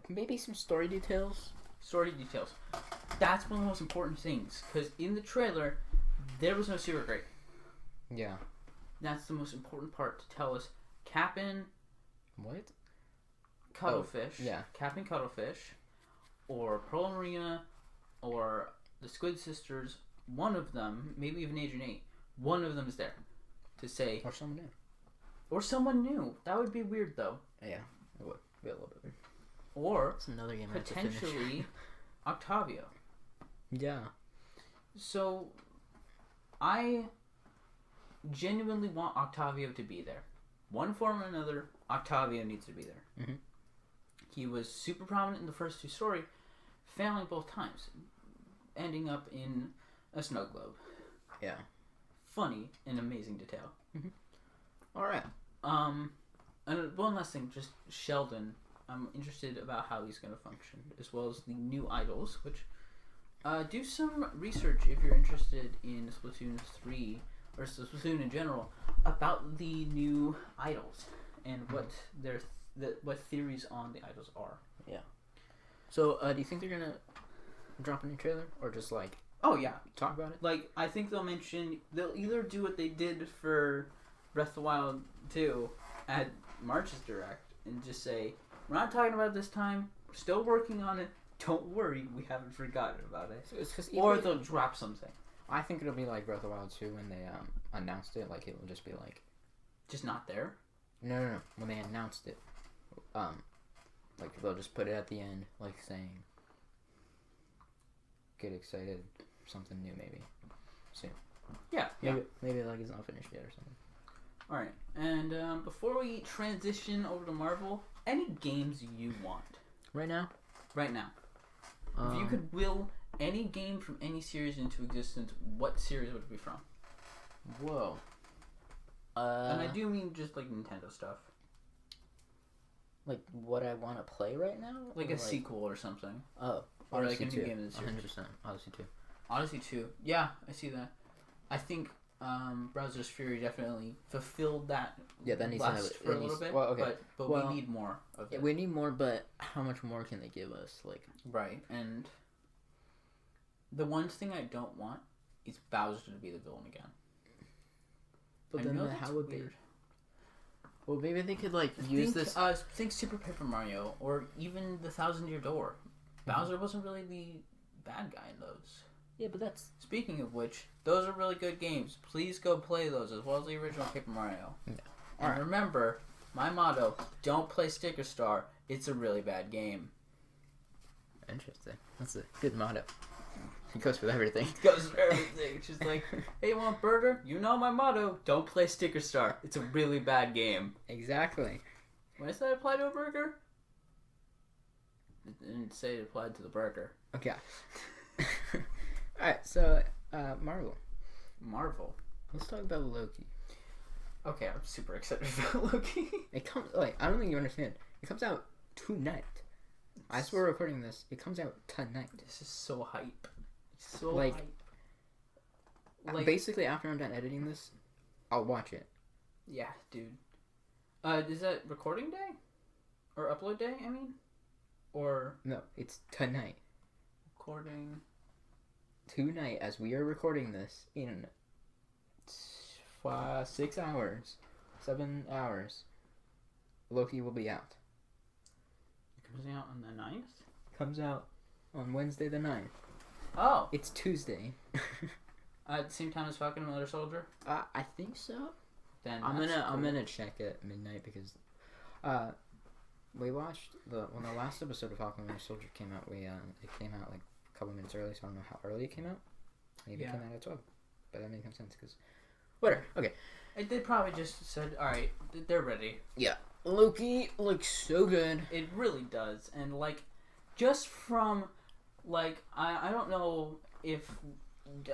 maybe some story details.
Story details. That's one of the most important things. Because in the trailer, there was no secret grade.
Yeah.
That's the most important part to tell us. Cap'n...
What?
Cuttlefish.
Oh, yeah.
Cap'n Cuttlefish. Or Pearl Marina... or the Squid Sisters, one of them, maybe even Agent 8, one of them is there to say...
Or someone new.
Or someone new. That would be weird, though.
Yeah, it would be a little bit weird.
Or,
it's another game
potentially, Octavio.
Yeah.
So, I genuinely want Octavio to be there. One form or another, Octavio needs to be there.
Mm-hmm. He
was super prominent in the first 2 stories, failing both times, ending up in a snow globe.
Yeah.
Funny and amazing detail.
Mm-hmm. All right.
And one last thing, just Sheldon. I'm interested about how he's going to function, as well as the new idols, which do some research if you're interested in Splatoon 3, or Splatoon in general, about the new idols and what what theories on the idols are.
Yeah. So, do you think they're gonna drop a new trailer, or just like...
Oh yeah,
talk about it?
Like, I think they'll either do what they did for Breath of the Wild 2 at March's Direct, and just say, we're not talking about it this time, we're still working on it, don't worry, we haven't forgotten about it.
So it's 'cause
or they'll drop something.
I think it'll be like Breath of the Wild 2 when they announced it, like it will just be like...
Just not there?
No. When they announced it, like they'll just put it at the end, like saying, "Get excited, something new maybe soon."
Yeah.
Maybe like it's not finished yet or something.
All right, and before we transition over to Marvel, any games you want
right now?
Right now, if you could will any game from any series into existence, what series would it be from?
Whoa.
And I do mean just like Nintendo stuff.
Like what I want to play right now?
Like a sequel or something.
Oh.
Or
Odyssey
like a
2.
new game in the series.
100%. Odyssey 2.
Odyssey 2. Yeah, I see that. I think Browser's Fury definitely fulfilled that.
Yeah, that needs
to
have
for a little bit.
Well, okay.
But we need more of it.
We need more, but how much more can they give us? Like,
right. And the one thing I don't want is Bowser to be the villain again.
But then how would they? Well, maybe they could like use this.
Think Super Paper Mario or even the Thousand Year Door. Bowser wasn't really the bad guy in those.
Yeah, but that's...
Speaking of which, those are really good games. Please go play those as well as the original Paper Mario.
Yeah.
And remember, my motto, don't play Sticker Star. It's a really bad game.
Interesting. That's a good motto. It goes with everything.
It goes with everything. It's just like, hey, you want a burger? You know my motto, don't play Sticker Star. It's a really bad game.
Exactly.
When I said it applied to a burger, it didn't say it applied to the burger.
Okay. Alright, so, Marvel. Let's talk about Loki.
Okay, I'm super excited about Loki.
It comes, like, I don't think you understand. It comes out tonight. As we're recording this, it comes out tonight.
This is so hype. It's so
hype.
Like,
basically, after I'm done editing this, I'll watch it.
Yeah, dude. Is that recording day? Or upload day, I mean? Or...
No, it's tonight.
Recording...
Tonight, as we are recording this, in 6 hours, 7 hours, Loki will be out.
It comes out on the 9th?
Comes out on Wednesday the 9th.
Oh!
It's Tuesday.
At the same time as Falcon and Winter Soldier?
I think so.
Then
I'm gonna check at midnight because we watched when the last episode of Falcon and Winter Soldier came out. It came out like a couple minutes early, so I don't know how early it came out. Maybe it came out at 12, but that makes no sense because whatever. Okay,
They probably just said, all right, they're ready.
Yeah, Loki looks so good.
It really does, and like, just from like I don't know if.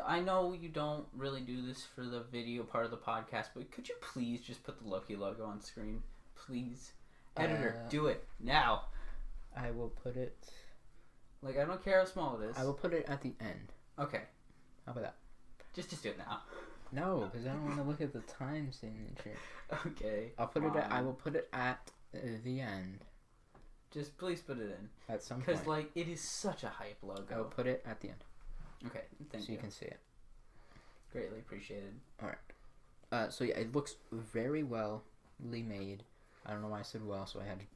I know you don't really do this for the video part of the podcast, but could you please just put the Loki logo on screen? Please. Editor, do it. Now.
I will put it...
Like, I don't care how small it is.
I will put it at the end.
Okay.
How about that?
Just do it now.
No, because I don't want to look at the time signature.
Okay.
I will put it at the end.
Just please put it in.
At some point.
Because, like, it is such a hype logo.
I will put it at the end.
Okay, thank you.
So you can see it.
Greatly appreciated.
Alright. So yeah, it looks very well made. I don't know why I said well, so I had to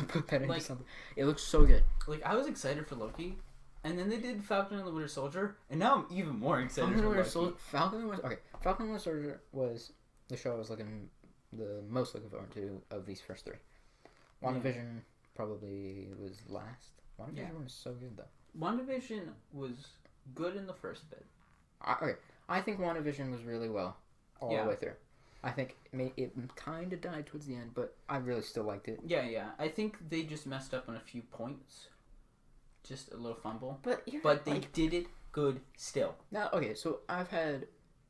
put that into something. It looks so good.
Like, I was excited for Loki, and then they did Falcon and the Winter Soldier, and now I'm even more excited for Loki.
Falcon and Winter Soldier was the show I was the most looking forward to of these first three. WandaVision probably was last. WandaVision was so good, though.
WandaVision was good in the first bit.
I think WandaVision was really well all the way through. I think it kind of died towards the end, but I really still liked it.
Yeah. I think they just messed up on a few points. Just a little fumble.
But
they did it good still.
Now, okay, so I've had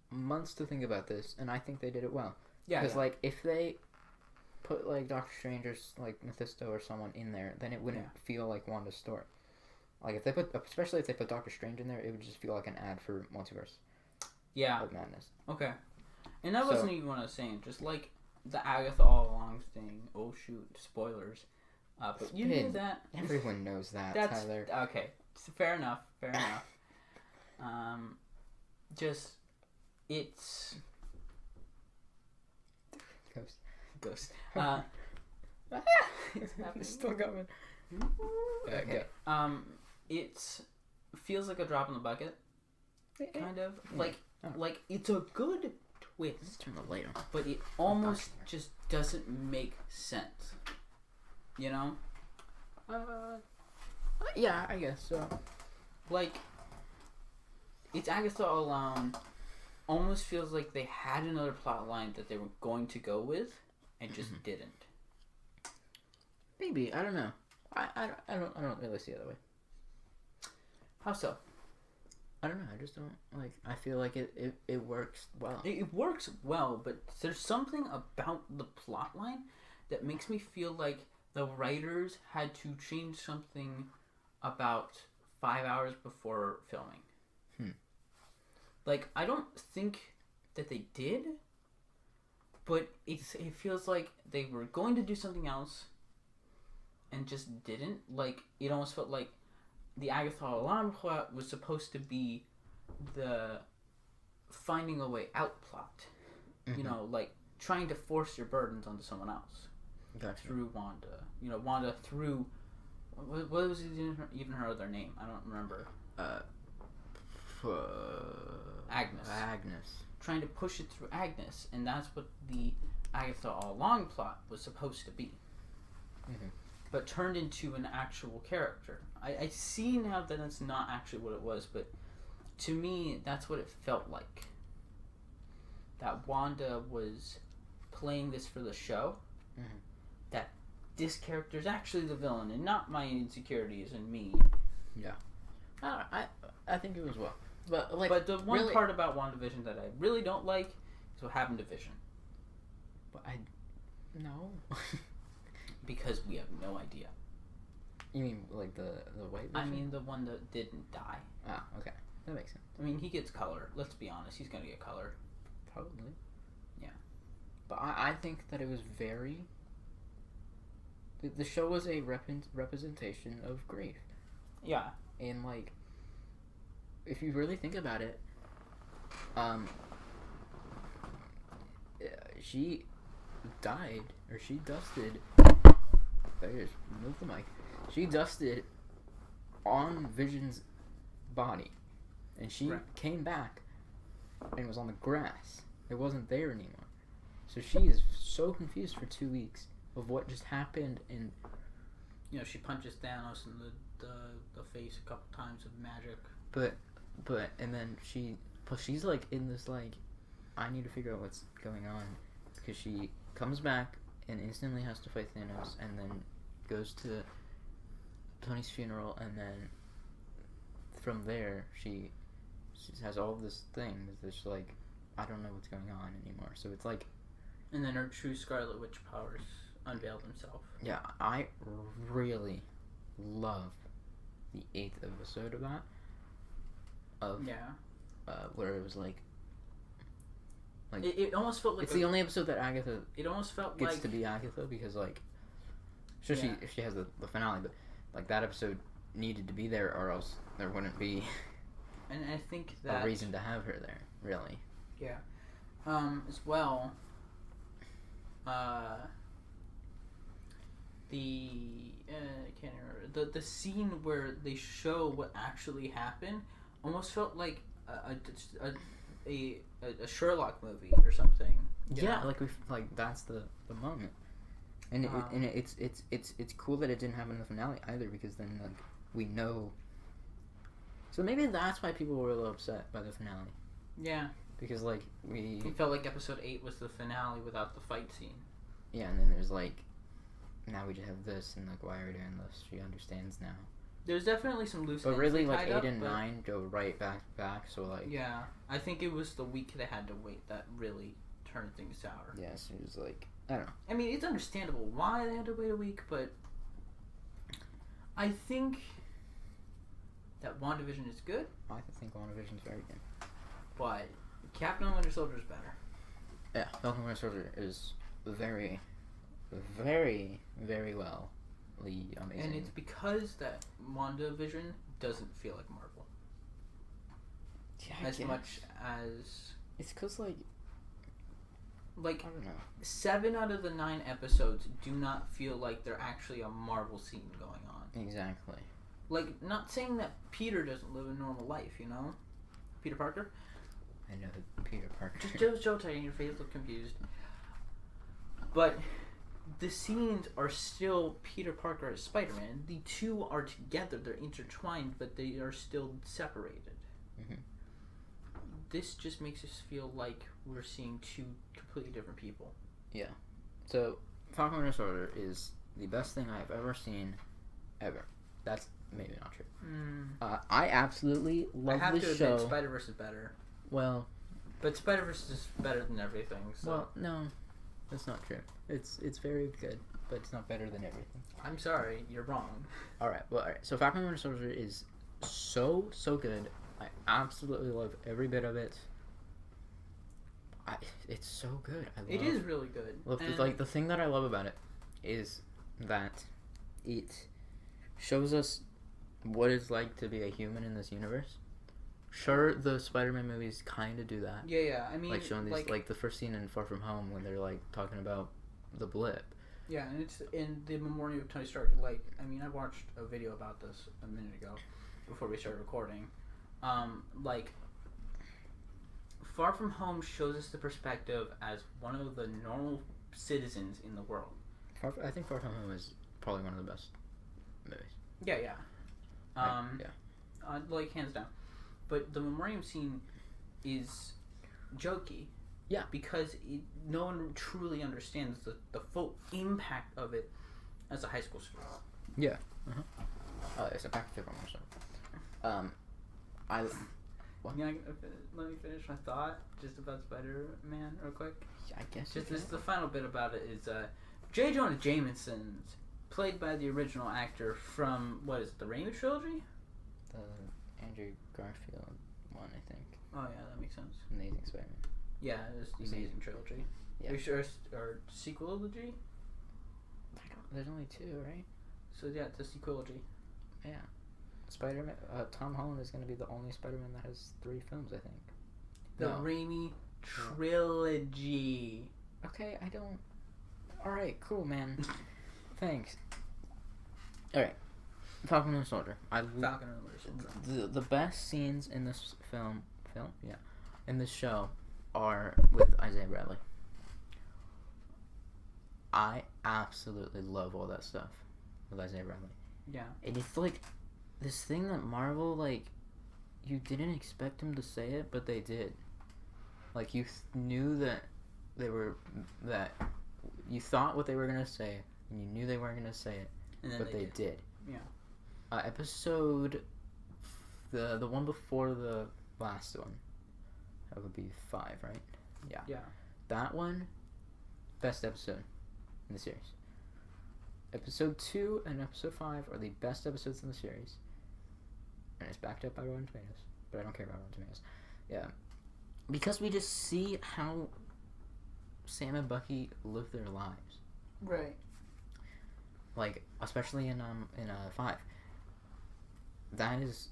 months to think about this, and I think they did it well.
Yeah.
Because, like, if they put, like, Doctor Strange or, like, Mephisto or someone in there, then it wouldn't feel like Wanda's story. Like, especially if they put Doctor Strange in there, it would just feel like an ad for Multiverse.
Yeah.
Of Madness.
Okay. And that wasn't even what I was saying. Just like the Agatha All Along thing. Oh shoot, spoilers. But you knew that.
Everyone knows that, Tyler.
Okay. Fair enough. Just it's Ghost.
It's still going.
Okay. It feels like a drop in the bucket. Kind of like it's a good twist.
Let's turn the light on.
But it almost just doesn't make sense. You know?
Yeah, I guess so.
Like, it's Agatha alone. Almost feels like they had another plot line that they were going to go with, and just didn't.
Maybe, I don't know. I don't really see it that way.
How so?
I don't know. I just don't like. I feel like it works well.
It works well, but there's something about the plot line that makes me feel like the writers had to change something about 5 hours before filming. Like, I don't think that they did, but it feels like they were going to do something else and just didn't. Like, it almost felt like the Agatha All plot was supposed to be the finding a way out plot. You know, like trying to force your burdens onto someone else.
Gotcha.
Through Wanda. You know, Wanda through... What was even her other name? I don't remember. Agnes. Trying to push it through Agnes. And that's what the Agatha All Along plot was supposed to be. But turned into an actual character. I see now that that's not actually what it was, but to me, that's what it felt like. That Wanda was playing this for the show. That this character is actually the villain and not my insecurities and me.
Yeah. I think it was well.
But the one part about WandaVision that I really don't like is what happened to Vision.
But no.
Because we have no idea.
You mean like the white Vision?
I mean the one that didn't die.
Ah, okay. That makes sense.
I mean, he gets color. Let's be honest. He's going to get color.
Probably.
Yeah.
But I think that it was very... The show was a representation of grief.
Yeah.
And, like, if you really think about it, she died, or she dusted... Just move the mic. She dusted on Vision's body. And she came back and was on the grass. It wasn't there anymore. So she is so confused for 2 weeks of what just happened, and
You know, she punches Thanos in the face a couple times with magic.
But and then she's like in this like, I need to figure out what's going on, because she comes back and instantly has to fight Thanos, and then goes to Tony's funeral, and then from there she has all of this thing that's like, I don't know what's going on anymore. So it's like,
and then her true Scarlet Witch powers unveil themselves.
Yeah, I really love the 8th episode of that. Where it was like
it almost felt like
it's the only episode that Agatha
it almost felt
gets
like
to be Agatha, because like, sure, she has the finale, but like that episode needed to be there, or else there wouldn't be
and I think that
a reason to have her there, really.
Yeah. As well, I can't remember the scene where they show what actually happened almost felt like a Sherlock movie or something.
Yeah, like that's the moment, and it's cool that it didn't happen in the finale either, because then like we know. So maybe that's why people were a little upset by the finale.
Yeah.
Because like
it felt like episode 8 was the finale without the fight scene.
Yeah, and then there's like, now we just have this, and like, why are we doing this? She understands now.
There's definitely some loose ends.
But really, like 8
up,
and 9 go right back. So like,
yeah, I think it was the week they had to wait that really turned things sour.
Yeah, so it was like, I don't know.
I mean, it's understandable why they had to wait a week, but I think that WandaVision is good.
I think WandaVision is very good.
But Captain Winter Soldier is better.
Yeah, Falcon Winter Soldier is very, very, very well amazing.
And it's because that WandaVision doesn't feel like Marvel.
Yeah,
as much as...
It's because, like,
I don't know. 7 out of the 9 episodes do not feel like they're actually a Marvel scene going on.
Exactly.
Like, not saying that Peter doesn't live a normal life, you know? Peter Parker?
I know Peter Parker.
Just Joe Titan, your face look confused. But the scenes are still Peter Parker as Spider-Man. The two are together, they're intertwined, but they are still separated.
Mm-hmm.
This just makes us feel like we're seeing two completely different people.
Yeah. So, Falcon Winter Soldier is the best thing I've ever seen, ever. That's maybe not true. I absolutely love this show.
I have to admit, Spider-Verse is better.
Well,
but Spider-Verse is better than everything. So.
Well, no, that's not true. It's very good, but it's not better than everything.
I'm sorry, you're wrong.
All right. So Falcon Winter Soldier is so good. I absolutely love every bit of it. It's so good.
It is really good.
Look, like the thing that I love about it is that it shows us what it's like to be a human in this universe. Sure, the Spider-Man movies kind of do that.
Yeah. I mean,
like showing these, like the first scene in Far From Home when they're like talking about the blip.
Yeah, and it's in the memoriam of Tony Stark. Like, I mean, I watched a video about this a minute ago before we started recording. Like, Far From Home shows us the perspective as one of the normal citizens in the world.
I think Far From Home is probably one of the best movies.
Yeah. Like, hands down. But the memoriam scene is jokey.
Yeah.
Because no one truly understands the full impact of it as a high school student.
Yeah. It's a pack of paper also. What?
Yeah, let me finish my thought just about Spider-Man real quick.
I guess.
Just the final bit about it is J. Jonah Jameson, played by the original actor from, what is it, the Raimi trilogy?
The Andrew Garfield one, I think.
Oh yeah, that makes sense.
Amazing Spider-Man.
Yeah, it's the Amazing trilogy.
Yeah.
Are you sure it's or sequelogy?
There's only 2, right?
So yeah, it's a sequelogy.
Yeah. Spider-Man. Tom Holland is going to be the only Spider-Man that has 3 films, I think.
The Raimi trilogy.
Okay, I don't. All right, cool, man. Thanks. All right, Falcon and Soldier.
Falcon and Soldier.
The best scenes in this film, in this show, are with Isaiah Bradley. I absolutely love all that stuff. with Isaiah Bradley.
Yeah.
And it's like this thing that Marvel, like, you didn't expect them to say it, but they did. Like, you knew that you thought what they were going to say, and you knew they weren't going to say it, but they did.
Yeah.
Episode, the one before the last one, that would be 5, right? Yeah.
Yeah.
That one, best episode in the series. Episode 2 and episode 5 are the best episodes in the series. And it's backed up by Rotten Tomatoes. But I don't care about Rotten Tomatoes. Yeah. Because we just see how Sam and Bucky live their lives.
Right.
Like, especially in 5. That is...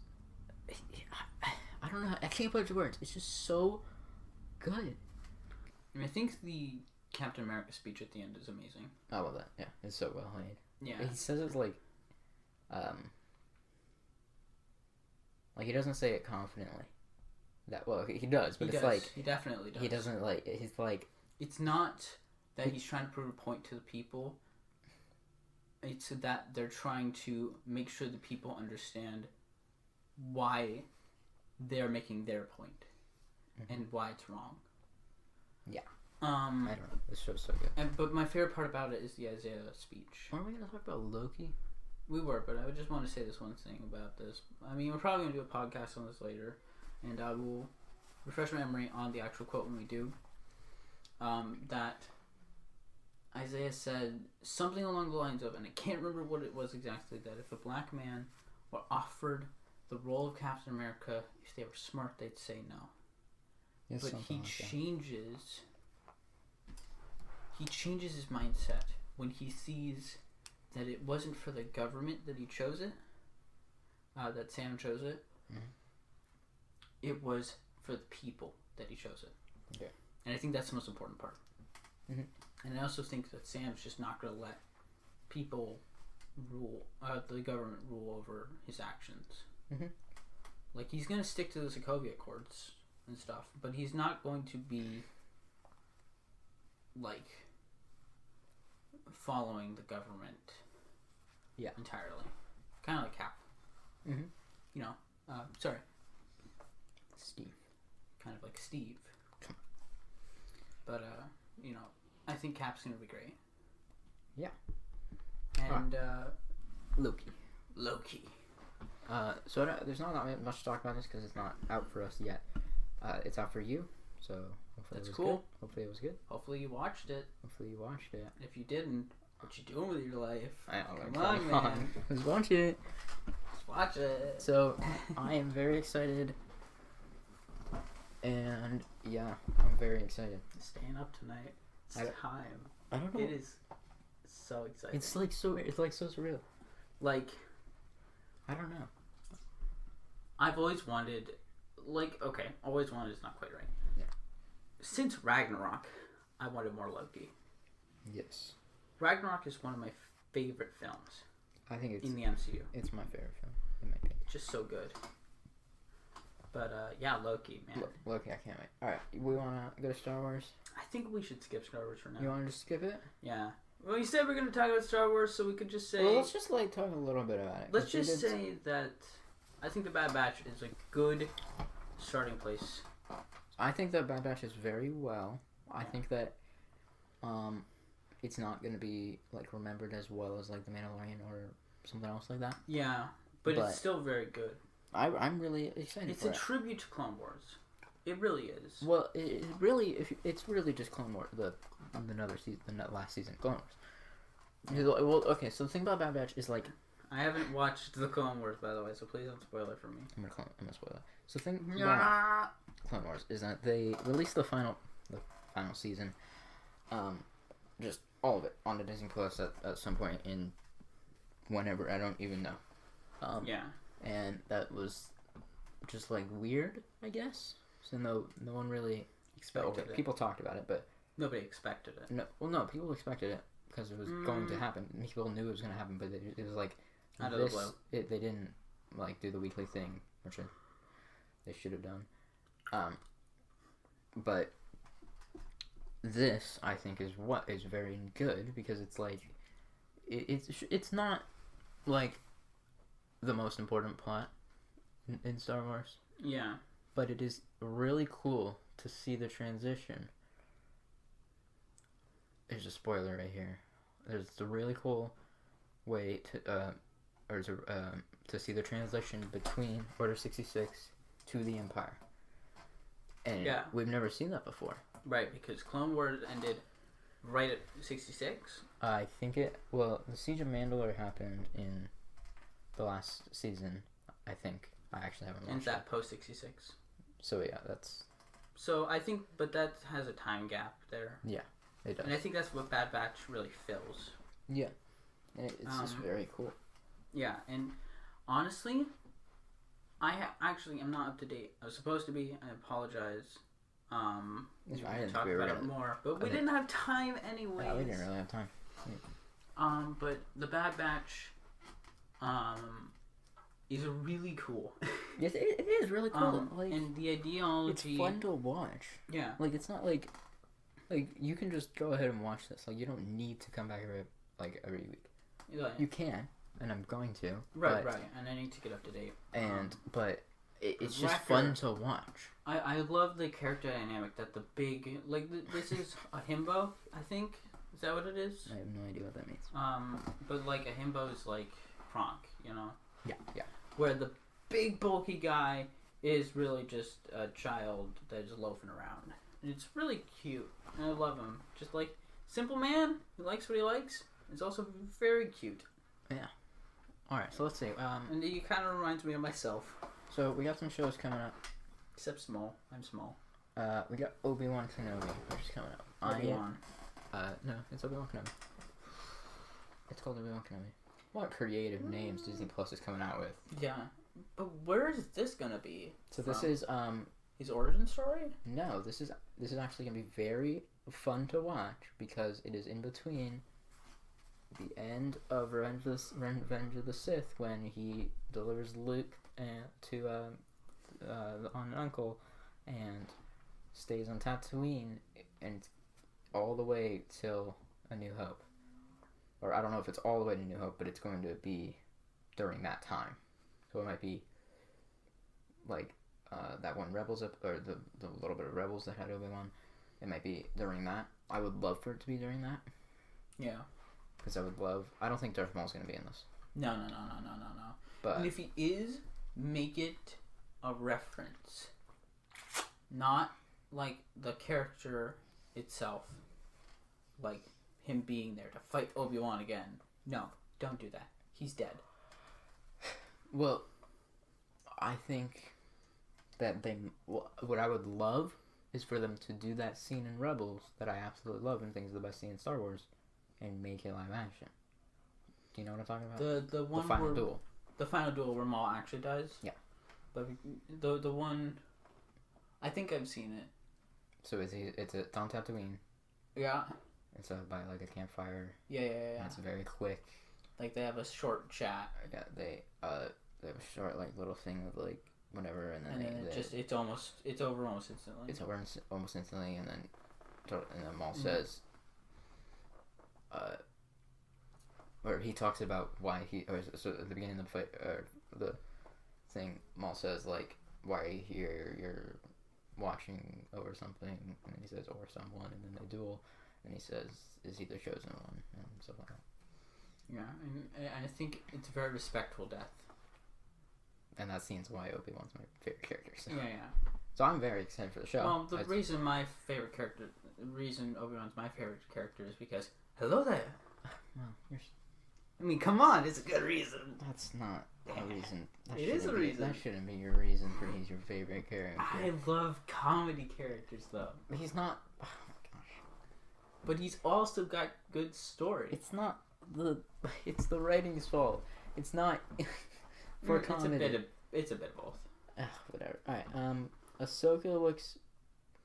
I don't know. I can't put it to words. It's just so good.
I mean, I think the Captain America speech at the end is amazing.
I love that. Yeah. It's so well made.
Yeah.
He says it's like... Like, he doesn't say it confidently. He does, but
he definitely does.
He doesn't, like, he's like...
It's not that he's trying to prove a point to the people. It's that they're trying to make sure the people understand why they're making their point and why it's wrong.
Yeah. I don't know. This show's so good.
But my favorite part about it is the Isaiah speech.
Aren't we going to talk about Loki?
We were, but I would just want to say this one thing about this. I mean, we're probably going to do a podcast on this later, and I will refresh my memory on the actual quote when we do. That Isaiah said something along the lines of, and I can't remember what it was exactly, that if a black man were offered the role of Captain America, if they were smart, they'd say no.
Yes,
but he
like
changes. He changes his mindset when he sees that it wasn't for the government that he chose it. That Sam chose it.
Mm-hmm.
It was for the people that he chose it.
Okay.
And I think that's the most important part.
Mm-hmm.
And I also think that Sam's just not going to let people rule, the government rule over his actions.
Mm-hmm.
Like, he's going to stick to the Sokovia Accords and stuff, but he's not going to be, like, following the government entirely. Kind of like Cap.
Mm-hmm.
You know, sorry.
Steve.
Kind of like Steve. But, you know, I think Cap's going to be great.
Yeah.
And,
Loki.
So
there's not that much to talk about this because it's not out for us yet. It's out for you, so hopefully
that's
it was
cool.
Good. Hopefully it was good.
Hopefully you watched it. If you didn't, what you doing with your life? Come on, man.
Just watch it.
Just watch it.
So, I am very excited. And, yeah, I'm very excited.
Staying up tonight. It's time.
I don't know.
It is so exciting.
It's like so surreal.
Like,
I don't know.
I've always wanted, always wanted is not quite right.
Yeah.
Since Ragnarok, I wanted more Loki.
Yes.
Ragnarok is one of my favorite films.
I think it's
in the MCU.
It's my favorite film, in my opinion.
It's just so good. But yeah, Loki, man.
Loki, I can't wait. All right, we want to go to Star Wars.
I think we should skip Star Wars for now.
You want to just skip it?
Yeah. Well, you said we're going to talk about Star Wars, so we could just say.
Well, let's just talk a little bit about it.
Let's just say that I think the Bad Batch is a good starting place.
I think that Bad Batch is very well. I think that it's not going to be remembered as well as The Mandalorian or something else like that.
Yeah, but it's still very good.
I'm really excited.
It's a tribute to Clone Wars. It really is.
Well, it's really just Clone Wars, the last season, Clone Wars. Well, okay. So the thing about Bad Batch is
I haven't watched the Clone Wars, by the way, so please don't spoil it for me.
I'm gonna spoil it. So the thing about Clone Wars is that they released the final season, just all of it on the Disney Plus at some point in whenever, I don't even know.
Yeah.
And that was just weird, I guess. So no one really
expected it.
People talked about it, but
nobody expected it.
No, people expected it because it was going to happen. People knew it was going to happen, but it was
out of the blue.
They didn't do the weekly thing, which they should have done. But this, I think, is what is very good because it's it's not like the most important plot in Star Wars.
Yeah.
But it is really cool to see the transition. There's a spoiler right here. There's a really cool way to see the transition between Order 66 to the Empire. And we've never seen that before.
Right, because Clone Wars ended right at 66.
I think the Siege of Mandalore happened in the last season. I think I actually haven't watched.
And that post 66.
So yeah, that's.
So I think, but that has a time gap there.
Yeah, it does.
And I think that's what Bad Batch really fills.
Yeah, it's just very cool.
Yeah, and honestly, actually am not up to date. I was supposed to be. I apologize.
I didn't
talk about it more, but we didn't have time anyways.
Yeah, we didn't really have time.
But the Bad Batch, is really cool.
Yes, it is really cool.
And the ideology.
It's fun to watch.
Yeah.
Like it's not like you can just go ahead and watch this. Like you don't need to come back every week.
Yeah.
You can, and I'm going to.
Right. And I need to get up to date.
But it's just fun to watch.
I love the character dynamic that the big this is a himbo, I think. Is that what it is?
I have no idea what that means.
But like a himbo is like Kronk, you know?
Yeah.
Where the big bulky guy is really just a child that is loafing around. And it's really cute. And I love him. Just like simple man who likes what he likes. It's also very cute.
Yeah. Alright, so let's see.
And he kind of reminds me of myself.
So we got some shows coming up.
Except small. I'm small.
We got Obi-Wan Kenobi, which is coming up.
Obi-Wan.
No, it's Obi-Wan Kenobi. It's called Obi-Wan Kenobi. What creative names Disney Plus is coming out with?
Yeah. But where is this gonna be?
So from? This is
his origin story?
No, this is actually gonna be very fun to watch because it is in between the end of Revenge of the Sith when he delivers Luke to on an uncle and stays on Tatooine and all the way till A New Hope. Or I don't know if it's all the way to New Hope, but it's going to be during that time. So it might be like that one Rebels or the little bit of Rebels that had Obi-Wan. It might be during that. I would love for it to be during that.
Yeah.
Because I don't think Darth Maul's going to be in this.
No. But and if he is, make it a reference. Not like the character itself. Like him being there to fight Obi-Wan again. No, don't do that. He's dead.
Well, I think that what I would love is for them to do that scene in Rebels that I absolutely love and think is the best scene in Star Wars and make it live action. Do you know what I'm talking about?
The one
final duel.
The final duel where Maul actually dies?
Yeah.
But the one... I think I've seen it.
So it's on Tatooine.
Yeah.
It's by like a campfire.
Yeah.
And it's very quick.
Like they have a short chat.
Yeah, they have a short like little thing with like whatever, and then
it's over almost instantly.
It's over almost instantly, and then Maul says, or he talks about why so at the beginning of the fight, the thing, Maul says like, why are you here? You're watching over something, and he says or someone, and then they duel, and he says is he the chosen one, and stuff like that.
Yeah, and I think it's a very respectful death.
And that scene's why Obi-Wan's my favorite character. So.
Yeah.
So I'm very excited for the show.
Well, the reason Obi-Wan's my favorite character is because, hello there.
Well,
I mean, come on, it's a good reason.
That's not a reason.
It is a reason.
That shouldn't be your reason for he's your favorite character.
I love comedy characters, though.
He's not... Oh, my gosh.
But he's also got good story.
It's not it's the writing's fault. It's not for comedy.
It's a bit of both.
Whatever. Alright, Ahsoka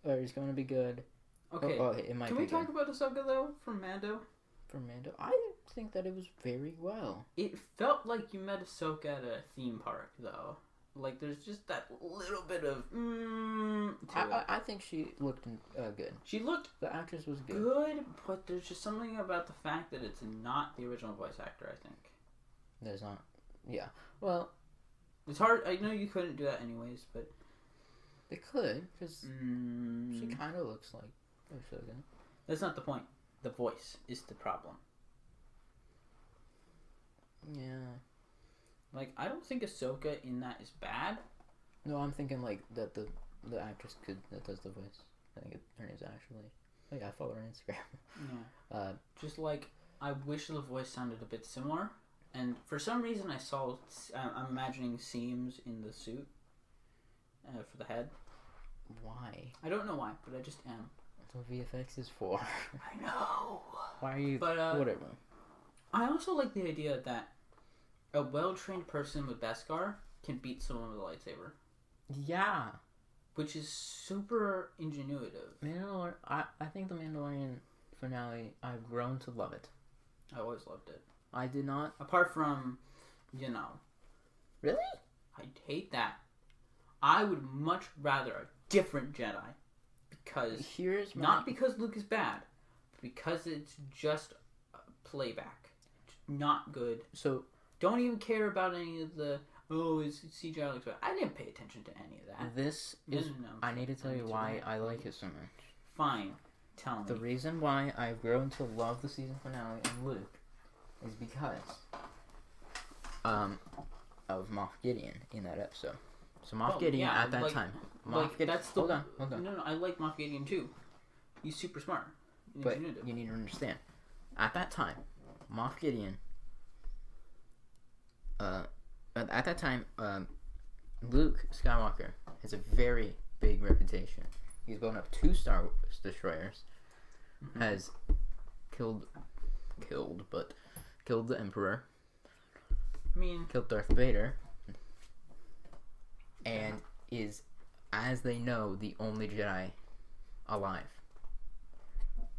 is going to be good.
Okay.
It might
Can we talk about Ahsoka, though, from Mando?
From Mando? I think that it was very well.
It felt like you met Ahsoka at a theme park, though. Like, there's just that little bit of
I think she looked good.
She looked...
The actress was
good, but there's just something about the fact that it's not the original voice actor, I think.
There's not. Yeah. Well,
It's hard. I know you couldn't do that anyways, but
they could, because she kind of looks like Ahsoka.
That's not the point. The voice is the problem.
Yeah.
Like, I don't think Ahsoka in that is bad.
No, I'm thinking like that the actress that does the voice. I think her name's Ashley. Oh yeah, I follow her on Instagram.
Yeah. Just like I wish the voice sounded a bit similar, and for some reason I saw. I'm imagining seams in the suit for the head.
Why?
I don't know why, but I just am.
That's what VFX is for.
I know.
Why are you?
But
whatever.
I also like the idea that a well-trained person with Beskar can beat someone with a lightsaber.
Yeah.
Which is super ingenuitive.
I think the Mandalorian finale, I've grown to love it.
I always loved it.
I did not.
Apart from,
Really?
I hate that. I would much rather a different Jedi. Because, not because Luke is bad, but because it's just playback. It's not good.
So,
don't even care about any of the, his CGI looks bad. I didn't pay attention to any of that.
This is, I need to tell you why I like it so much.
Fine. Tell me.
The reason why I've grown to love the season finale and Luke is because of Moff Gideon in that episode. So Moff Gideon at that time. Hold on.
No, I like Moff Gideon too. He's super smart.
But you need to understand. At that time, Moff Gideon. At that time, Luke Skywalker has a very big reputation. He's blown up 2 Star Wars destroyers. Mm-hmm. Has killed the Emperor. Killed Darth Vader. And is, as they know, the only Jedi alive.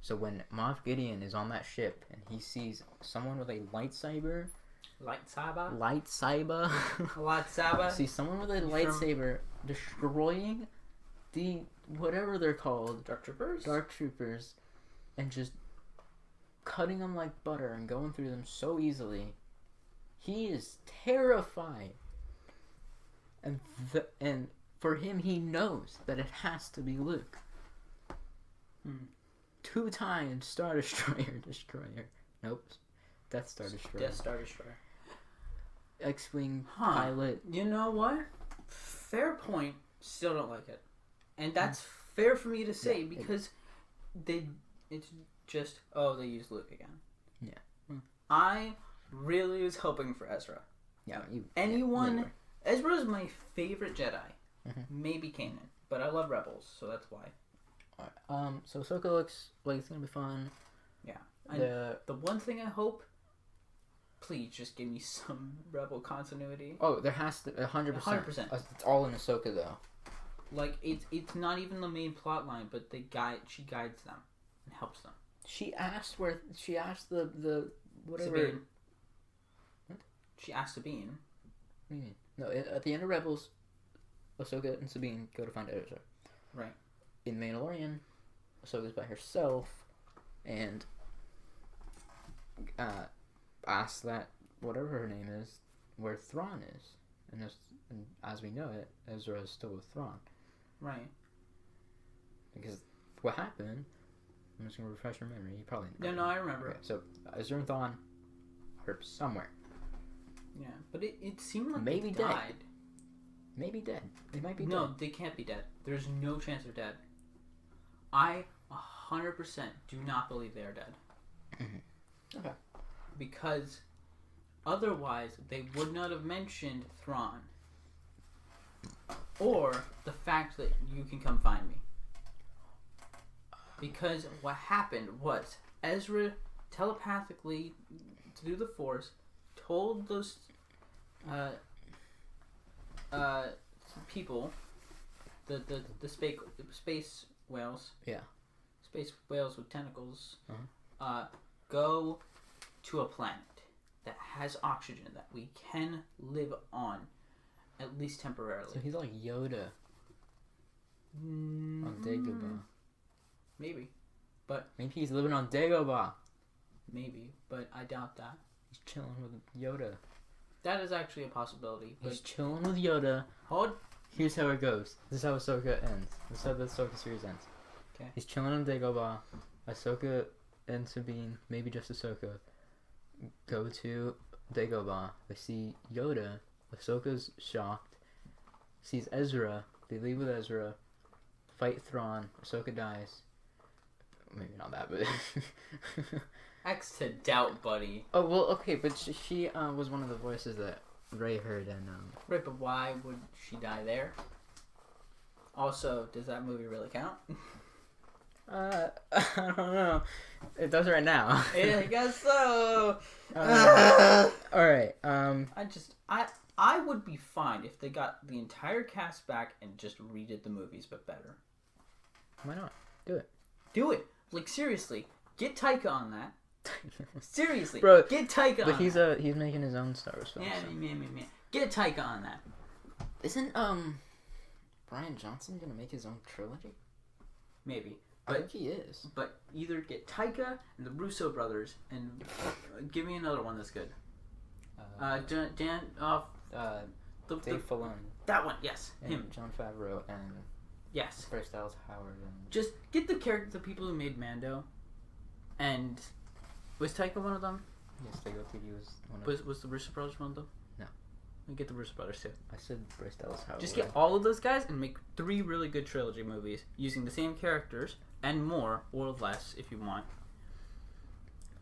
So when Moff Gideon is on that ship and he sees someone with a lightsaber. See someone with a lightsaber destroying the whatever they're called, Dark Troopers, and just cutting them like butter and going through them so easily. He is terrified. And for him, he knows that it has to be Luke. 2 times Star Destroyer. Nope. Death Star Destroyer. X-Wing pilot.
You know what? Fair point. Still don't like it. And that's fair for me to say because it's just, they use Luke again.
Yeah.
I really was hoping for Ezra.
Yeah.
Ezra is my favorite Jedi. Mm-hmm. Maybe Kanan. But I love Rebels, so that's why.
Alright. So Ahsoka looks like it's gonna be fun.
Yeah. The one thing I hope, please just give me some Rebel continuity.
Oh, there has to 100%. 100%. It's all in Ahsoka though.
Like it's not even the main plot line, but she guides them and helps them.
She asked the whatever.
Sabine. What? She asked Sabine.
What do you mean? No, at the end of Rebels, Ahsoka and Sabine go to find Ezra.
Right.
In Mandalorian, Ahsoka's by herself, and asks that whatever her name is, where Thrawn is, and as we know it, Ezra is still with Thrawn.
Right.
Because what happened? I'm just gonna refresh your memory. You probably know.
No, I remember.
Okay, so Ezra and Thrawn are somewhere.
Yeah, but it seemed like
maybe
they
dead.
died.
Maybe dead. They might be dead.
No, they can't be dead. There's no chance they're dead. I 100% do not believe they are dead.
Mm-hmm. Okay.
Because otherwise they would not have mentioned Thrawn. Or the fact that you can come find me. Because what happened was Ezra telepathically, through the Force, told those people, the space whales.
Yeah.
Space whales with tentacles.
Uh-huh.
Go to a planet that has oxygen that we can live on, at least temporarily.
So he's like Yoda on Dagobah.
Maybe, but
maybe he's living on Dagobah.
Maybe, but I doubt that.
He's chilling with Yoda.
That is actually a possibility.
He's chilling with Yoda.
Hold.
Here's how it goes. This is how Ahsoka ends. This is how the Ahsoka series ends.
Okay.
He's chilling on Dagobah. Ahsoka and Sabine, maybe just Ahsoka, go to Dagobah. They see Yoda. Ahsoka's shocked. Sees Ezra. They leave with Ezra. Fight Thrawn. Ahsoka dies. Maybe not that, but...
X to doubt, buddy.
Oh, well, okay, but she was one of the voices that Rey heard, and...
Right, but why would she die there? Also, does that movie really count?
I don't know. It does right now.
Yeah, I guess so.
Alright,
I would be fine if they got the entire cast back and just redid the movies, but better.
Why not? Do it.
Do it. Like, seriously. Get Taika on that. Seriously.
Bro,
get Taika on
but he's
that.
he's making his own Star Wars film.
Yeah,
so.
man. Get Taika on that.
Isn't, Bryan Johnson gonna make his own trilogy?
Maybe.
I think he is.
But either get Taika and the Russo brothers and give me another one that's good.
Dave Filoni.
That one, yes.
And
Him.
Jon Favreau and
Yes.
Bryce Dallas Howard and...
Just get the people who made Mando. And was Taika one of them?
Yes, E.T.O.T.W was one of them.
Was the Russo brothers one of them?
No.
And get the Russo brothers too.
I said Bryce Dallas Howard.
Just get all of those guys and make 3 really good trilogy movies using the same characters and more or less if you want.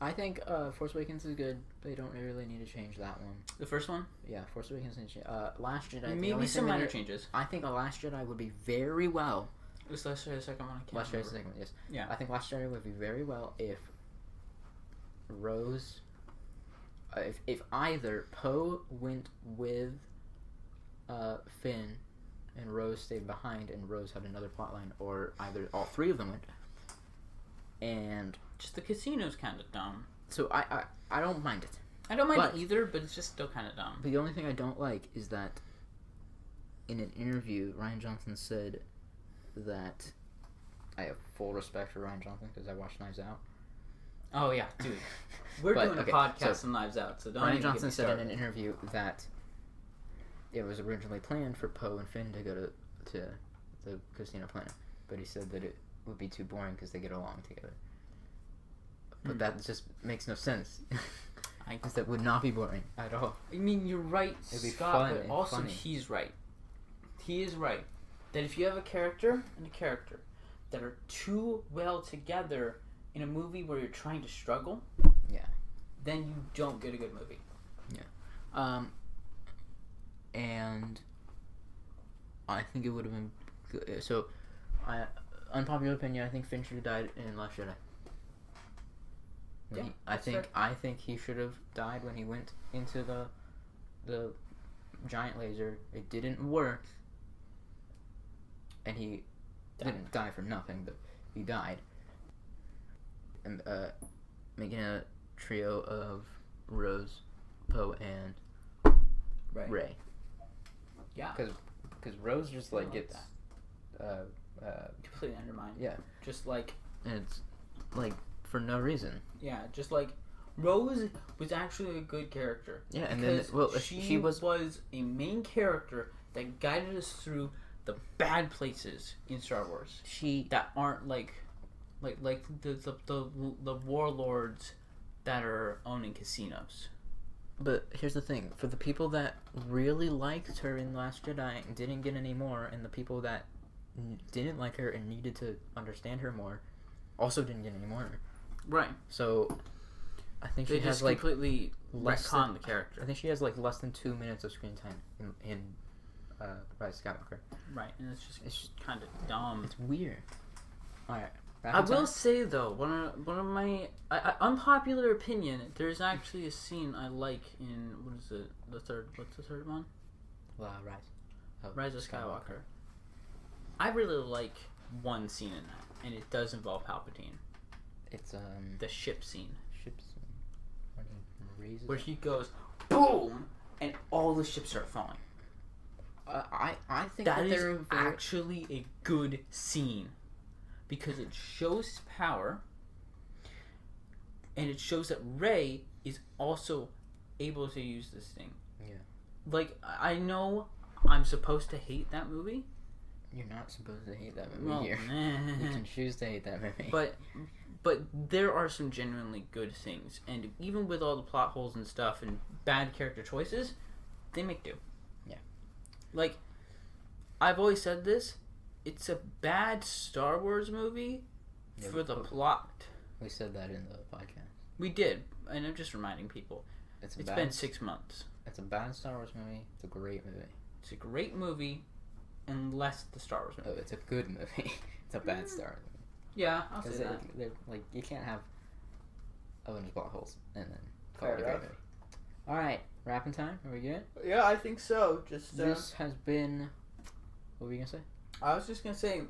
I think Force Awakens is good. They don't really need to change that one.
The first one?
Yeah, Force Awakens needs to change. Last Jedi.
Maybe some minor changes.
I think a Last Jedi would be very well.
Was Last Jedi the second one? I can't
Last Jedi
remember.
the second one, yes.
Yeah.
I think Last Jedi would be very well if Rose... if either Poe went with Finn and Rose stayed behind and Rose had another plotline, or either all 3 of them went. And...
Just the casino's kind of dumb.
So I don't mind it.
I don't mind it either, but it's just still kind of dumb.
But the only thing I don't like is that in an interview, Rian Johnson said that I have full respect for Rian Johnson because I watched Knives Out.
Oh yeah, dude. We're doing a podcast on Knives Out, so don't
Rian
even
Johnson
get me
said in
started.
an interview that it was originally planned for Poe and Finn to go to the Casino Planet, but he said that it would be too boring because they get along together. But that just makes no sense. Because that would not be boring at all.
I mean, you're right,
It'd be
Scott,
fun
but
and
also
funny.
he's right. He is right. That if you have a character and a character that are too well together in a movie where you're trying to struggle,
Yeah.
then you don't get a good movie.
Yeah. And I think it would have been good. So, unpopular opinion, I think Finn should have died in Last Jedi.
Yeah,
I think he should have died when he went into the giant laser. It didn't work, and he didn't die for nothing, but he died. And making a trio of Rose, Poe, and Rey.
Yeah,
because Rose just like gets
completely undermined.
Yeah,
Just like,
and it's like for no reason.
yeah, just like Rose was actually a good character.
Yeah, and then
she was a main character that guided us through the bad places in Star Wars. That aren't like the warlords that are owning casinos.
But here's the thing: for the people that really liked her in Last Jedi and didn't get any more, and the people that didn't like her and needed to understand her more, also didn't get any more.
Right.
So, I think
They
she has
just
like
completely
less
retcon
than-
the character.
I think she has like less than 2 minutes of screen time in Rise of Skywalker.
Right, and it's just kind of dumb.
It's weird. All right.
I will say though, one of my unpopular opinion. There's actually a scene I like in what's the third one? Rise of Skywalker. I really like one scene in that, and it does involve Palpatine.
It's
The ship scene
ships when he raises.
where he goes boom, and all the ships start falling.
I think
That is
they're very...
actually a good scene because it shows power, and it shows that Rey is also able to use this thing.
Yeah.
Like, I know I'm supposed to hate that movie.
You're not supposed to hate that movie here. You can choose to hate that movie.
But there are some genuinely good things. And even with all the plot holes and stuff and bad character choices, they make do.
Yeah.
Like, I've always said this. It's a bad Star Wars movie for the plot.
We said that in the podcast.
We did. And I'm just reminding people. It's been 6 months.
It's a bad Star Wars movie. It's a great movie.
It's a great movie, unless the Star Wars movie.
Oh, it's a good movie. It's a bad Star Wars movie.
Yeah, I'll say that.
Like, you can't have a bunch of plot holes and then call
Fair
it a great
enough.
movie. Alright, wrapping time? Are we good?
Yeah, I think so. Just
This has been... What were you going to say?
I was just going to say,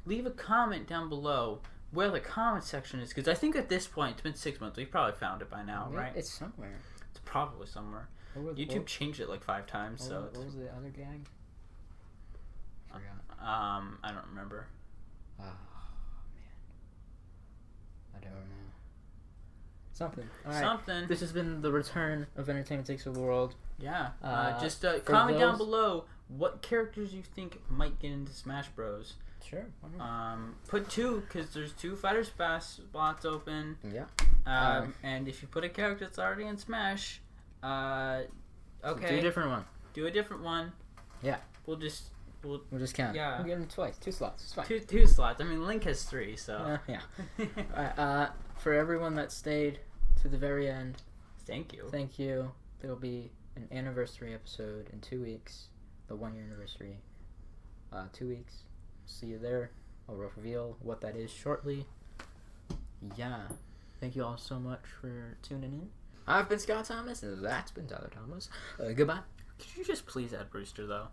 leave a comment down below where the comment section is, because I think at this point, it's been 6 months. We've probably found it by now, right?
It's somewhere.
It's probably somewhere. YouTube changed it like 5 times, so...
What was the other gag? I forgot.
I don't remember.
Oh, man. I don't know. Something. All right.
Something.
This has been the return of Entertainment Takes Over the World.
Yeah. Just comment down below what characters you think might get into Smash Bros.
Sure. Why not?
Put 2, because there's 2 Fighter Pass spots open.
Yeah.
And if you put a character that's already in Smash, okay.
So do a different one.
Do a different one.
Yeah.
We'll just
count.
Yeah.
We'll get them twice. 2 slots. It's fine.
Two slots. I mean, Link has 3, so.
Yeah. Alright, for everyone that stayed to the very end,
thank you.
Thank you. There'll be an anniversary episode in 2 weeks. The 1-year anniversary. 2 weeks. See you there. I'll reveal what that is shortly. Yeah. Thank you all so much for tuning in. I've been Scott Thomas, and that's been Tyler Thomas. Goodbye.
Could you just please add Brewster, though?